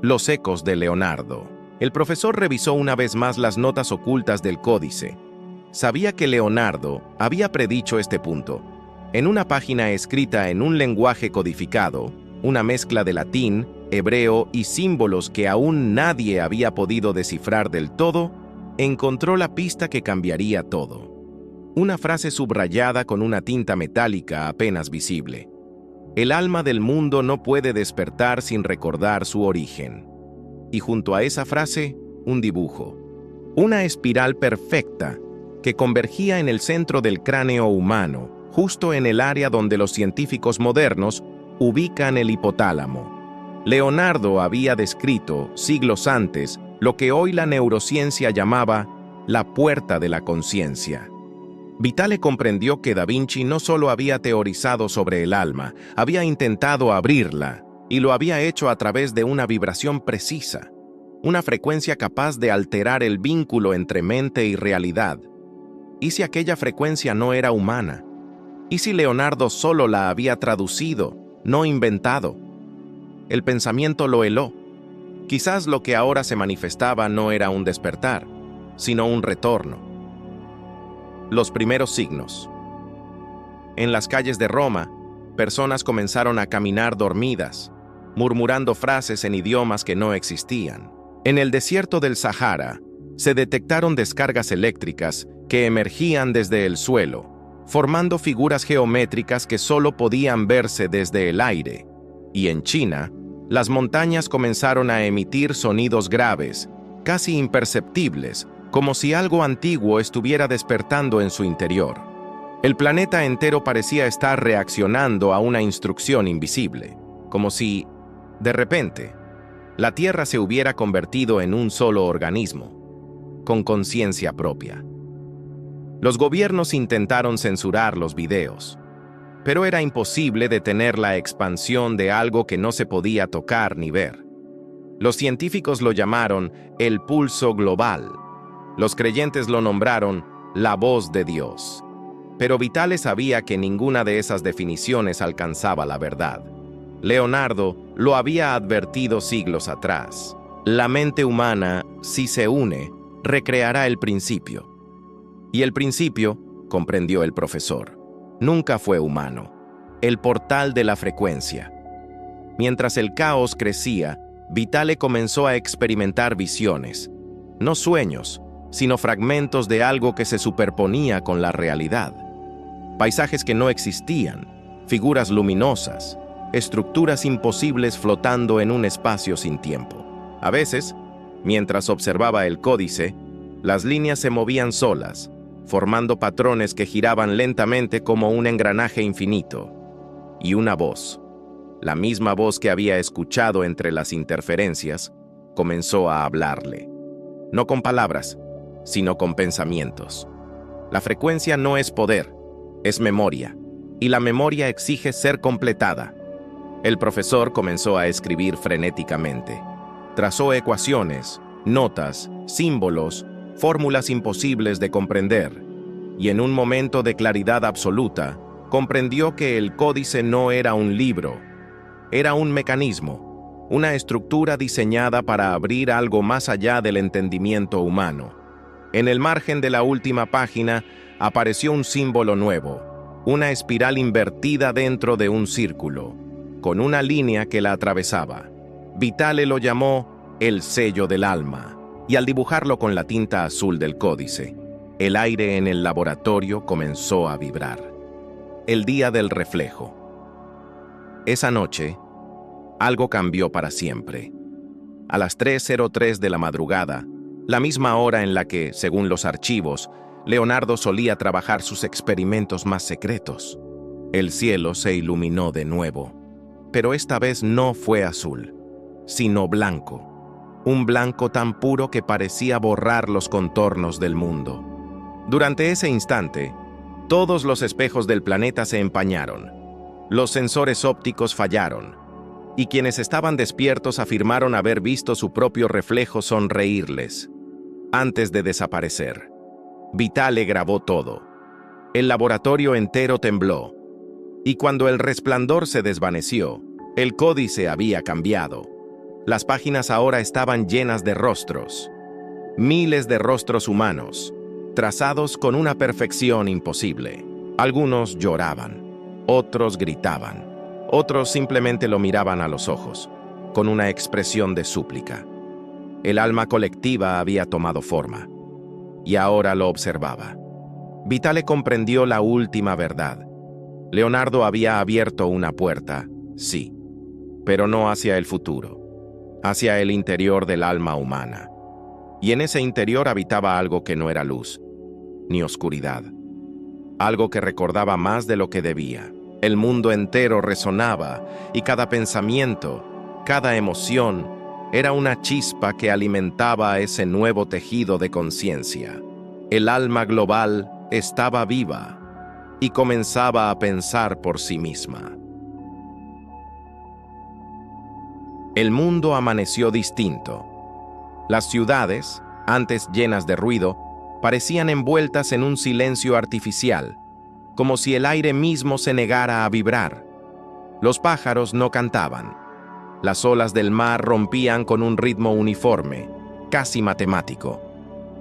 Los ecos de Leonardo. El profesor revisó una vez más las notas ocultas del códice. Sabía que Leonardo había predicho este punto. En una página escrita en un lenguaje codificado, una mezcla de latín, hebreo y símbolos que aún nadie había podido descifrar del todo, encontró la pista que cambiaría todo. Una frase subrayada con una tinta metálica apenas visible. El alma del mundo no puede despertar sin recordar su origen. Y junto a esa frase, un dibujo. Una espiral perfecta que convergía en el centro del cráneo humano, justo en el área donde los científicos modernos ubican el hipotálamo. Leonardo había descrito, siglos antes, lo que hoy la neurociencia llamaba la puerta de la conciencia. Vitale comprendió que Da Vinci no solo había teorizado sobre el alma, había intentado abrirla, y lo había hecho a través de una vibración precisa, una frecuencia capaz de alterar el vínculo entre mente y realidad. ¿Y si aquella frecuencia no era humana? ¿Y si Leonardo solo la había traducido, no inventado? El pensamiento lo heló. Quizás lo que ahora se manifestaba no era un despertar, sino un retorno. Los primeros signos. En las calles de Roma, personas comenzaron a caminar dormidas, murmurando frases en idiomas que no existían. En el desierto del Sahara, se detectaron descargas eléctricas que emergían desde el suelo, formando figuras geométricas que solo podían verse desde el aire. Y en China, las montañas comenzaron a emitir sonidos graves, casi imperceptibles, como si algo antiguo estuviera despertando en su interior. El planeta entero parecía estar reaccionando a una instrucción invisible, como si, de repente, la Tierra se hubiera convertido en un solo organismo, con conciencia propia. Los gobiernos intentaron censurar los videos, pero era imposible detener la expansión de algo que no se podía tocar ni ver. Los científicos lo llamaron el pulso global. Los creyentes lo nombraron la voz de Dios. Pero Vitale sabía que ninguna de esas definiciones alcanzaba la verdad. Leonardo lo había advertido siglos atrás. La mente humana, si se une, recreará el principio. Y el principio, comprendió el profesor, nunca fue humano. El portal de la frecuencia. Mientras el caos crecía, Vitale comenzó a experimentar visiones. No sueños, sino fragmentos de algo que se superponía con la realidad. Paisajes que no existían, figuras luminosas, estructuras imposibles flotando en un espacio sin tiempo. A veces, mientras observaba el códice, las líneas se movían solas, formando patrones que giraban lentamente como un engranaje infinito. Y una voz, la misma voz que había escuchado entre las interferencias, comenzó a hablarle. No con palabras, sino con pensamientos. La frecuencia no es poder, es memoria, y la memoria exige ser completada. El profesor comenzó a escribir frenéticamente. Trazó ecuaciones, notas, símbolos, fórmulas imposibles de comprender, y en un momento de claridad absoluta, comprendió que el códice no era un libro, era un mecanismo, una estructura diseñada para abrir algo más allá del entendimiento humano. En el margen de la última página apareció un símbolo nuevo, una espiral invertida dentro de un círculo, con una línea que la atravesaba. Vitale lo llamó el sello del alma, y al dibujarlo con la tinta azul del códice, el aire en el laboratorio comenzó a vibrar. El día del reflejo. Esa noche, algo cambió para siempre. A las 3:03 de la madrugada, la misma hora en la que, según los archivos, Leonardo solía trabajar sus experimentos más secretos, el cielo se iluminó de nuevo. Pero esta vez no fue azul, sino blanco. Un blanco tan puro que parecía borrar los contornos del mundo. Durante ese instante, todos los espejos del planeta se empañaron. Los sensores ópticos fallaron, y quienes estaban despiertos afirmaron haber visto su propio reflejo sonreírles, antes de desaparecer. Vitale grabó todo. El laboratorio entero tembló, y cuando el resplandor se desvaneció, el códice había cambiado. Las páginas ahora estaban llenas de rostros, miles de rostros humanos, trazados con una perfección imposible. Algunos lloraban, otros gritaban, otros simplemente lo miraban a los ojos, con una expresión de súplica. El alma colectiva había tomado forma. y ahora lo observaba. Vitale comprendió la última verdad. Leonardo había abierto una puerta, sí, pero no hacia el futuro, hacia el interior del alma humana. Y en ese interior habitaba algo que no era luz, ni oscuridad. Algo que recordaba más de lo que debía. El mundo entero resonaba, y cada pensamiento, cada emoción, era una chispa que alimentaba a ese nuevo tejido de conciencia. El alma global estaba viva y comenzaba a pensar por sí misma. El mundo amaneció distinto. Las ciudades, antes llenas de ruido, parecían envueltas en un silencio artificial, como si el aire mismo se negara a vibrar. Los pájaros no cantaban. Las olas del mar rompían con un ritmo uniforme, casi matemático.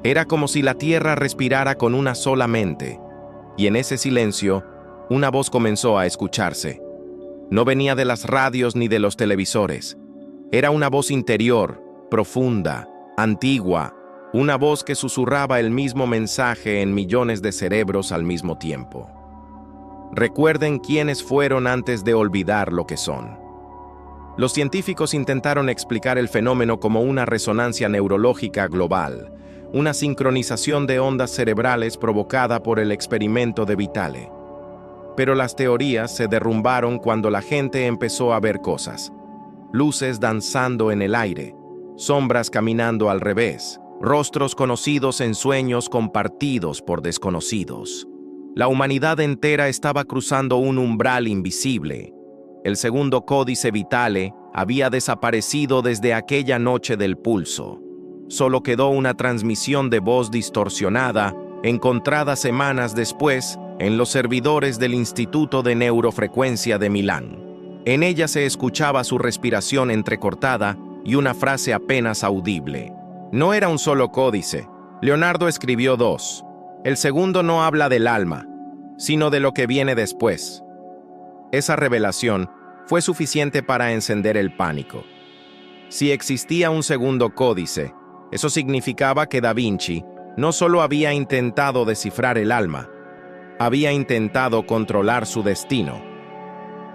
Era como si la tierra respirara con una sola mente, y en ese silencio, una voz comenzó a escucharse. No venía de las radios ni de los televisores. Era una voz interior, profunda, antigua, una voz que susurraba el mismo mensaje en millones de cerebros al mismo tiempo. Recuerden quiénes fueron antes de olvidar lo que son. Los científicos intentaron explicar el fenómeno como una resonancia neurológica global, una sincronización de ondas cerebrales provocada por el experimento de Vitale. Pero las teorías se derrumbaron cuando la gente empezó a ver cosas. Luces danzando en el aire, sombras caminando al revés, rostros conocidos en sueños compartidos por desconocidos. La humanidad entera estaba cruzando un umbral invisible. El segundo códice Vitale había desaparecido desde aquella noche del pulso. Solo quedó una transmisión de voz distorsionada, encontrada semanas después en los servidores del Instituto de Neurofrecuencia de Milán. En ella se escuchaba su respiración entrecortada y una frase apenas audible. No era un solo códice. Leonardo escribió dos. El segundo no habla del alma, sino de lo que viene después. Esa revelación fue suficiente para encender el pánico. Si existía un segundo códice, eso significaba que Da Vinci no solo había intentado descifrar el alma, había intentado controlar su destino.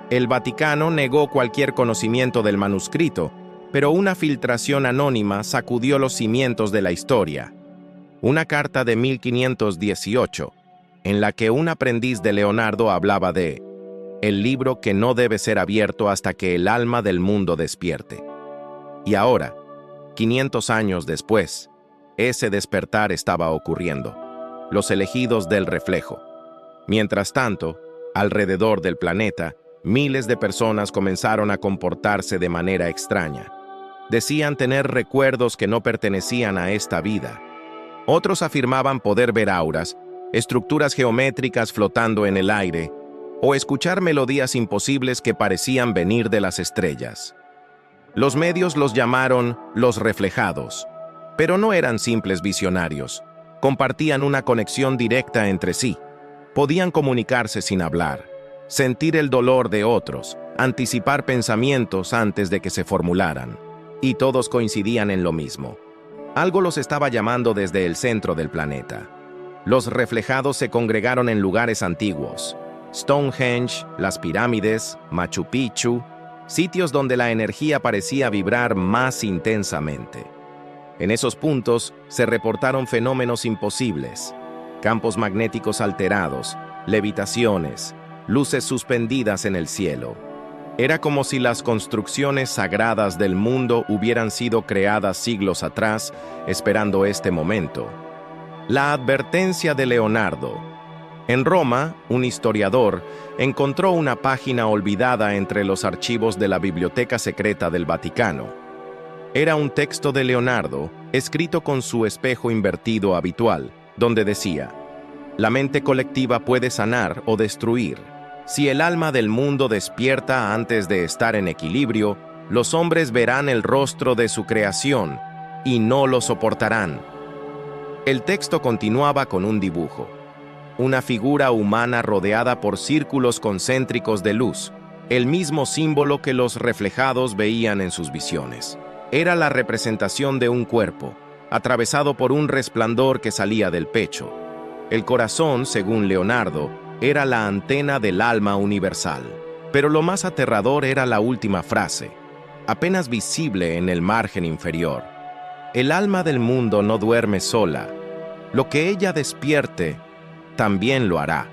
El Vaticano negó cualquier conocimiento del manuscrito, pero una filtración anónima sacudió los cimientos de la historia. Una carta de 1518, en la que un aprendiz de Leonardo hablaba de el libro que no debe ser abierto hasta que el alma del mundo despierte. Y ahora, 500 años después, ese despertar estaba ocurriendo. Los elegidos del reflejo. Mientras tanto, alrededor del planeta, miles de personas comenzaron a comportarse de manera extraña. Decían tener recuerdos que no pertenecían a esta vida. Otros afirmaban poder ver auras, estructuras geométricas flotando en el aire, o escuchar melodías imposibles que parecían venir de las estrellas. Los medios los llamaron los reflejados, pero no eran simples visionarios. Compartían una conexión directa entre sí. Podían comunicarse sin hablar, sentir el dolor de otros, anticipar pensamientos antes de que se formularan. Y todos coincidían en lo mismo. Algo los estaba llamando desde el centro del planeta. Los reflejados se congregaron en lugares antiguos. Stonehenge, las pirámides, Machu Picchu, sitios donde la energía parecía vibrar más intensamente. En esos puntos se reportaron fenómenos imposibles, campos magnéticos alterados, levitaciones, luces suspendidas en el cielo. Era como si las construcciones sagradas del mundo hubieran sido creadas siglos atrás, esperando este momento. La advertencia de Leonardo. En Roma, un historiador encontró una página olvidada entre los archivos de la Biblioteca Secreta del Vaticano. Era un texto de Leonardo, escrito con su espejo invertido habitual, donde decía: la mente colectiva puede sanar o destruir. Si el alma del mundo despierta antes de estar en equilibrio, los hombres verán el rostro de su creación y no lo soportarán. El texto continuaba con un dibujo. Una figura humana rodeada por círculos concéntricos de luz, el mismo símbolo que los reflejados veían en sus visiones. Era la representación de un cuerpo, atravesado por un resplandor que salía del pecho. El corazón, según Leonardo, era la antena del alma universal. Pero lo más aterrador era la última frase, apenas visible en el margen inferior. El alma del mundo no duerme sola. Lo que ella despierte, también lo hará.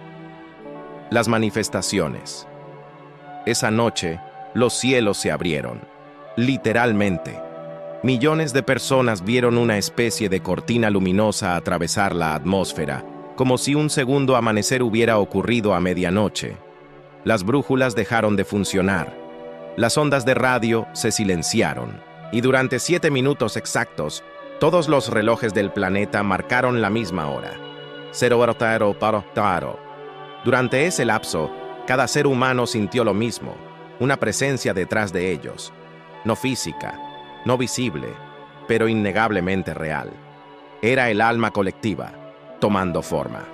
Las manifestaciones. Esa noche, los cielos se abrieron. Literalmente. Millones de personas vieron una especie de cortina luminosa atravesar la atmósfera, como si un segundo amanecer hubiera ocurrido a medianoche. Las brújulas dejaron de funcionar. Las ondas de radio se silenciaron. Y durante 7 minutos exactos, todos los relojes del planeta marcaron la misma hora. 00:00. Durante ese lapso, cada ser humano sintió lo mismo, una presencia detrás de ellos. No física, no visible, pero innegablemente real. Era el alma colectiva, tomando forma.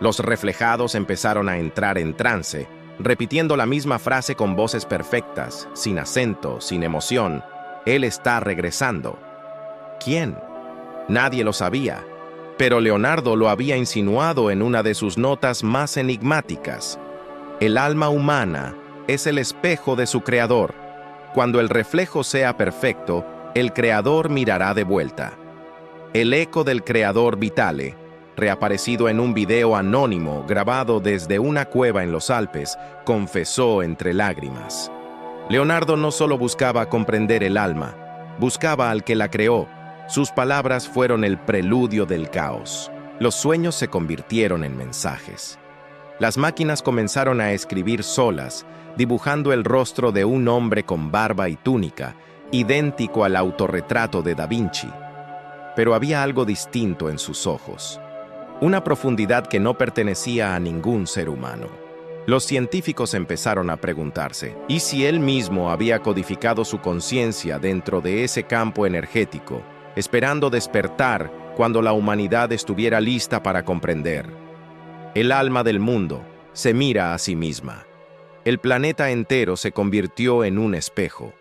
Los reflejados empezaron a entrar en trance, repitiendo la misma frase con voces perfectas, sin acento, sin emoción. Él está regresando. ¿Quién? Nadie lo sabía, pero Leonardo lo había insinuado en una de sus notas más enigmáticas. El alma humana es el espejo de su creador. Cuando el reflejo sea perfecto, el creador mirará de vuelta. El eco del creador Vitale, reaparecido en un video anónimo grabado desde una cueva en los Alpes, confesó entre lágrimas. Leonardo no solo buscaba comprender el alma, buscaba al que la creó. Sus palabras fueron el preludio del caos. Los sueños se convirtieron en mensajes. Las máquinas comenzaron a escribir solas, dibujando el rostro de un hombre con barba y túnica, idéntico al autorretrato de Da Vinci. Pero había algo distinto en sus ojos, una profundidad que no pertenecía a ningún ser humano. Los científicos empezaron a preguntarse, ¿y si él mismo había codificado su conciencia dentro de ese campo energético, esperando despertar cuando la humanidad estuviera lista para comprender? El alma del mundo se mira a sí misma. El planeta entero se convirtió en un espejo.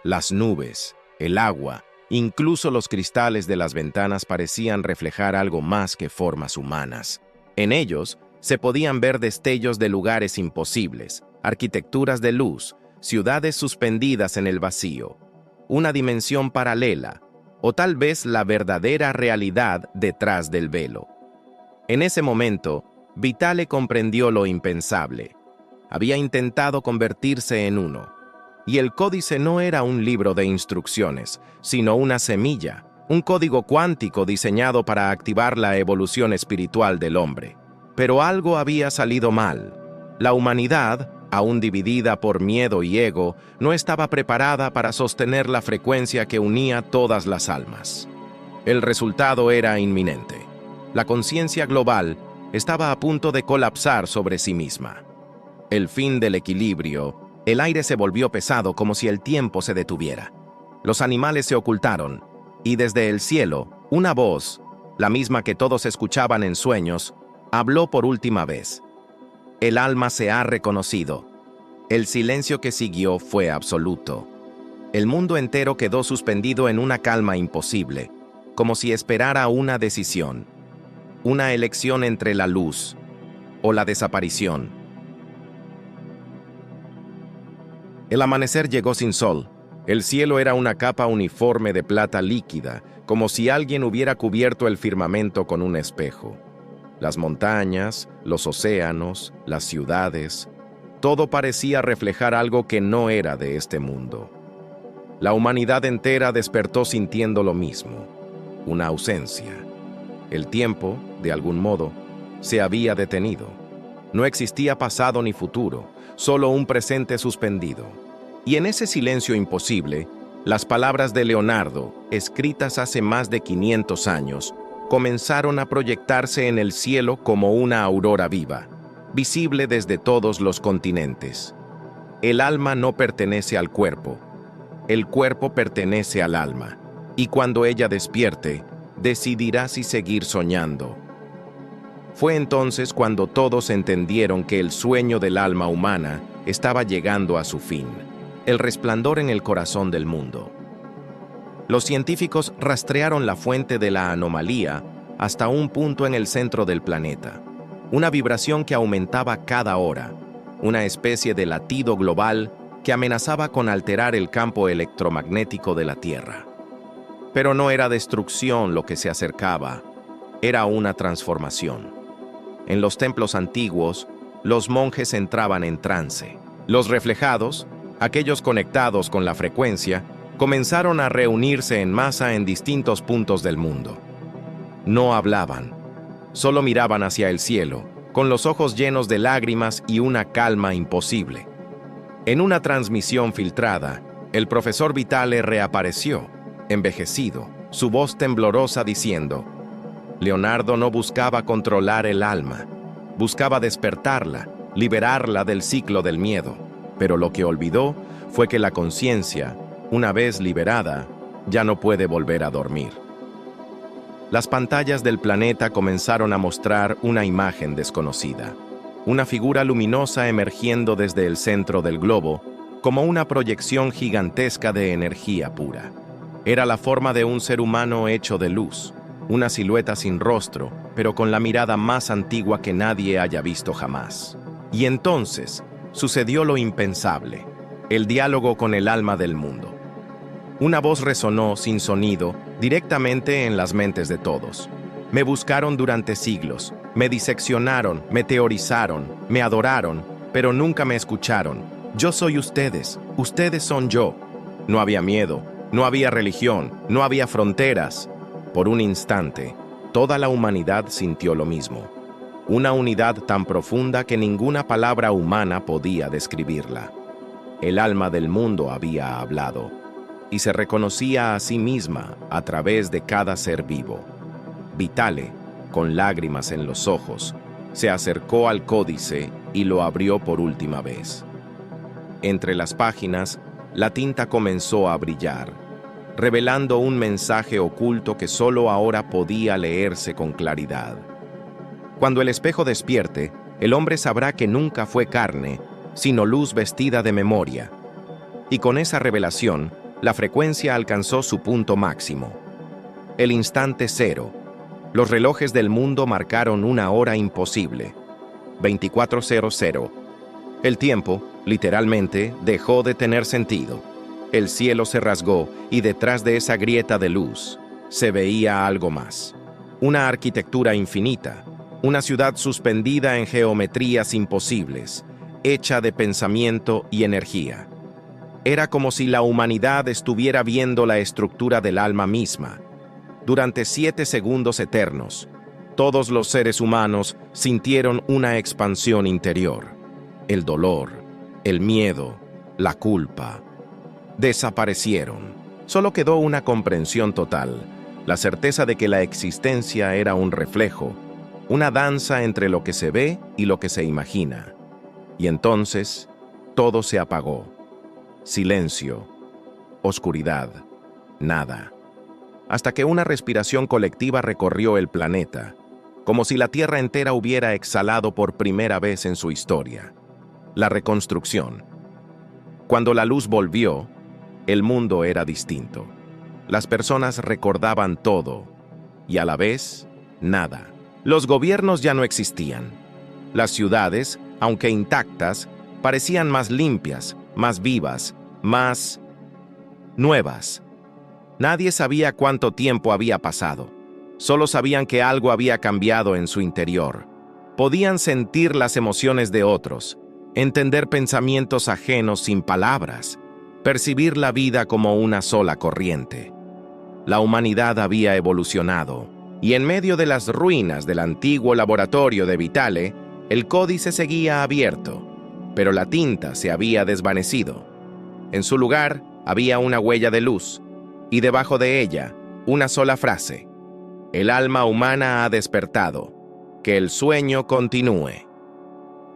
Las nubes, el agua, incluso los cristales de las ventanas parecían reflejar algo más que formas humanas. En ellos se podían ver destellos de lugares imposibles, arquitecturas de luz, ciudades suspendidas en el vacío, una dimensión paralela, o tal vez la verdadera realidad detrás del velo. En ese momento, Vitale comprendió lo impensable. Había intentado convertirse en uno. Y el códice no era un libro de instrucciones, sino una semilla, un código cuántico diseñado para activar la evolución espiritual del hombre. Pero algo había salido mal. La humanidad, aún dividida por miedo y ego, no estaba preparada para sostener la frecuencia que unía todas las almas. El resultado era inminente. La conciencia global estaba a punto de colapsar sobre sí misma. El fin del equilibrio. El aire se volvió pesado como si el tiempo se detuviera. Los animales se ocultaron, y desde el cielo, una voz, la misma que todos escuchaban en sueños, habló por última vez. El alma se ha reconocido. El silencio que siguió fue absoluto. El mundo entero quedó suspendido en una calma imposible, como si esperara una decisión, una elección entre la luz o la desaparición. El amanecer llegó sin sol. El cielo era una capa uniforme de plata líquida, como si alguien hubiera cubierto el firmamento con un espejo. Las montañas, los océanos, las ciudades, todo parecía reflejar algo que no era de este mundo. La humanidad entera despertó sintiendo lo mismo, una ausencia. El tiempo, de algún modo, se había detenido. No existía pasado ni futuro, solo un presente suspendido. Y en ese silencio imposible, las palabras de Leonardo, escritas hace más de 500 años, comenzaron a proyectarse en el cielo como una aurora viva, visible desde todos los continentes. El alma no pertenece al cuerpo, el cuerpo pertenece al alma, y cuando ella despierte, decidirá si seguir soñando. Fue entonces cuando todos entendieron que el sueño del alma humana estaba llegando a su fin, el resplandor en el corazón del mundo. Los científicos rastrearon la fuente de la anomalía hasta un punto en el centro del planeta. Una vibración que aumentaba cada hora, una especie de latido global que amenazaba con alterar el campo electromagnético de la Tierra. Pero no era destrucción lo que se acercaba, era una transformación. En los templos antiguos, los monjes entraban en trance. Los reflejados, aquellos conectados con la frecuencia, comenzaron a reunirse en masa en distintos puntos del mundo. No hablaban, solo miraban hacia el cielo, con los ojos llenos de lágrimas y una calma imposible. En una transmisión filtrada, el profesor Vitale reapareció, envejecido, su voz temblorosa diciendo: Leonardo no buscaba controlar el alma, buscaba despertarla, liberarla del ciclo del miedo, pero lo que olvidó fue que la conciencia, una vez liberada, ya no puede volver a dormir. Las pantallas del planeta comenzaron a mostrar una imagen desconocida, una figura luminosa emergiendo desde el centro del globo, como una proyección gigantesca de energía pura. Era la forma de un ser humano hecho de luz, una silueta sin rostro, pero con la mirada más antigua que nadie haya visto jamás. Y entonces sucedió lo impensable, el diálogo con el alma del mundo. Una voz resonó sin sonido directamente en las mentes de todos. Me buscaron durante siglos, me diseccionaron, me teorizaron, me adoraron, pero nunca me escucharon. Yo soy ustedes, ustedes son yo. No había miedo, no había religión, no había fronteras. Por un instante, toda la humanidad sintió lo mismo. Una unidad tan profunda que ninguna palabra humana podía describirla. El alma del mundo había hablado, y se reconocía a sí misma a través de cada ser vivo. Vitale, con lágrimas en los ojos, se acercó al códice y lo abrió por última vez. Entre las páginas, la tinta comenzó a brillar, revelando un mensaje oculto que solo ahora podía leerse con claridad. Cuando el espejo despierte, el hombre sabrá que nunca fue carne, sino luz vestida de memoria. Y con esa revelación, la frecuencia alcanzó su punto máximo. El instante cero. Los relojes del mundo marcaron una hora imposible. 24:00. El tiempo, literalmente, dejó de tener sentido. El cielo se rasgó y detrás de esa grieta de luz se veía algo más. Una arquitectura infinita, una ciudad suspendida en geometrías imposibles, hecha de pensamiento y energía. Era como si la humanidad estuviera viendo la estructura del alma misma. Durante 7 segundos eternos, todos los seres humanos sintieron una expansión interior. El dolor, el miedo, la culpa, desaparecieron. Solo quedó una comprensión total, la certeza de que la existencia era un reflejo, una danza entre lo que se ve y lo que se imagina. Y entonces, todo se apagó. Silencio, oscuridad, nada. Hasta que una respiración colectiva recorrió el planeta, como si la Tierra entera hubiera exhalado por primera vez en su historia. La reconstrucción. Cuando la luz volvió, el mundo era distinto. Las personas recordaban todo, y a la vez, nada. Los gobiernos ya no existían. Las ciudades, aunque intactas, parecían más limpias, más vivas, más nuevas. Nadie sabía cuánto tiempo había pasado. Solo sabían que algo había cambiado en su interior. Podían sentir las emociones de otros, entender pensamientos ajenos sin palabras, percibir la vida como una sola corriente. La humanidad había evolucionado, y en medio de las ruinas del antiguo laboratorio de Vitale, el códice seguía abierto, pero la tinta se había desvanecido. En su lugar había una huella de luz, y debajo de ella, una sola frase: el alma humana ha despertado, que el sueño continúe.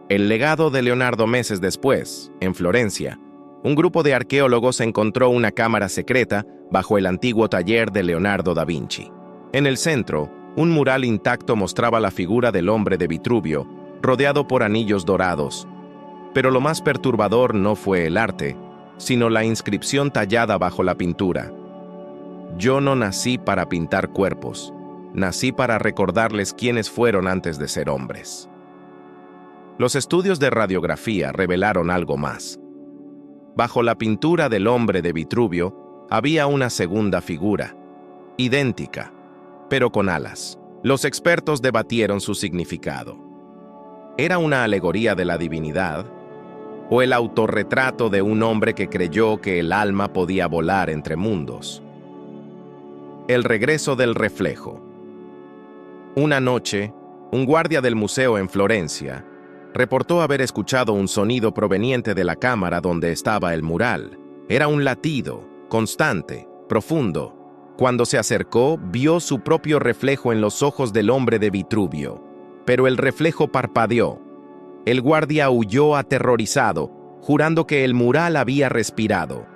El legado de Leonardo. Meses después, en Florencia, un grupo de arqueólogos encontró una cámara secreta bajo el antiguo taller de Leonardo da Vinci. En el centro, un mural intacto mostraba la figura del hombre de Vitruvio, rodeado por anillos dorados. Pero lo más perturbador no fue el arte, sino la inscripción tallada bajo la pintura. Yo no nací para pintar cuerpos, nací para recordarles quiénes fueron antes de ser hombres. Los estudios de radiografía revelaron algo más. Bajo la pintura del hombre de Vitruvio había una segunda figura, idéntica, pero con alas. Los expertos debatieron su significado. ¿Era una alegoría de la divinidad? ¿O el autorretrato de un hombre que creyó que el alma podía volar entre mundos? El regreso del reflejo. Una noche, un guardia del museo en Florencia reportó haber escuchado un sonido proveniente de la cámara donde estaba el mural. Era un latido, constante, profundo. Cuando se acercó, vio su propio reflejo en los ojos del hombre de Vitruvio, pero el reflejo parpadeó. El guardia huyó aterrorizado, jurando que el mural había respirado.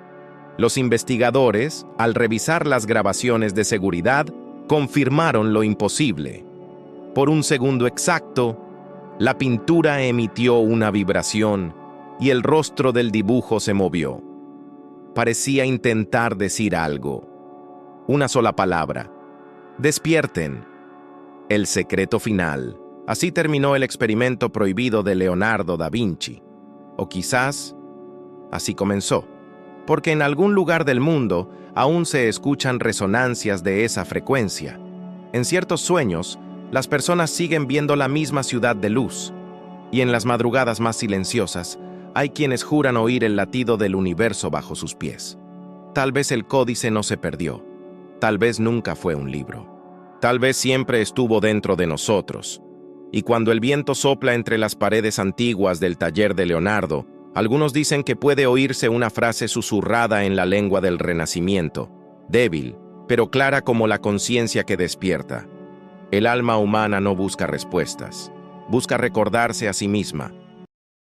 Los investigadores, al revisar las grabaciones de seguridad, confirmaron lo imposible. Por un segundo exacto, la pintura emitió una vibración y el rostro del dibujo se movió. Parecía intentar decir algo. Una sola palabra. Despierten. El secreto final. Así terminó el experimento prohibido de Leonardo da Vinci. O quizás, así comenzó. Porque en algún lugar del mundo aún se escuchan resonancias de esa frecuencia. En ciertos sueños, las personas siguen viendo la misma ciudad de luz. Y en las madrugadas más silenciosas, hay quienes juran oír el latido del universo bajo sus pies. Tal vez el códice no se perdió. Tal vez nunca fue un libro. Tal vez siempre estuvo dentro de nosotros. Y cuando el viento sopla entre las paredes antiguas del taller de Leonardo, algunos dicen que puede oírse una frase susurrada en la lengua del Renacimiento, débil, pero clara como la conciencia que despierta. El alma humana no busca respuestas, busca recordarse a sí misma,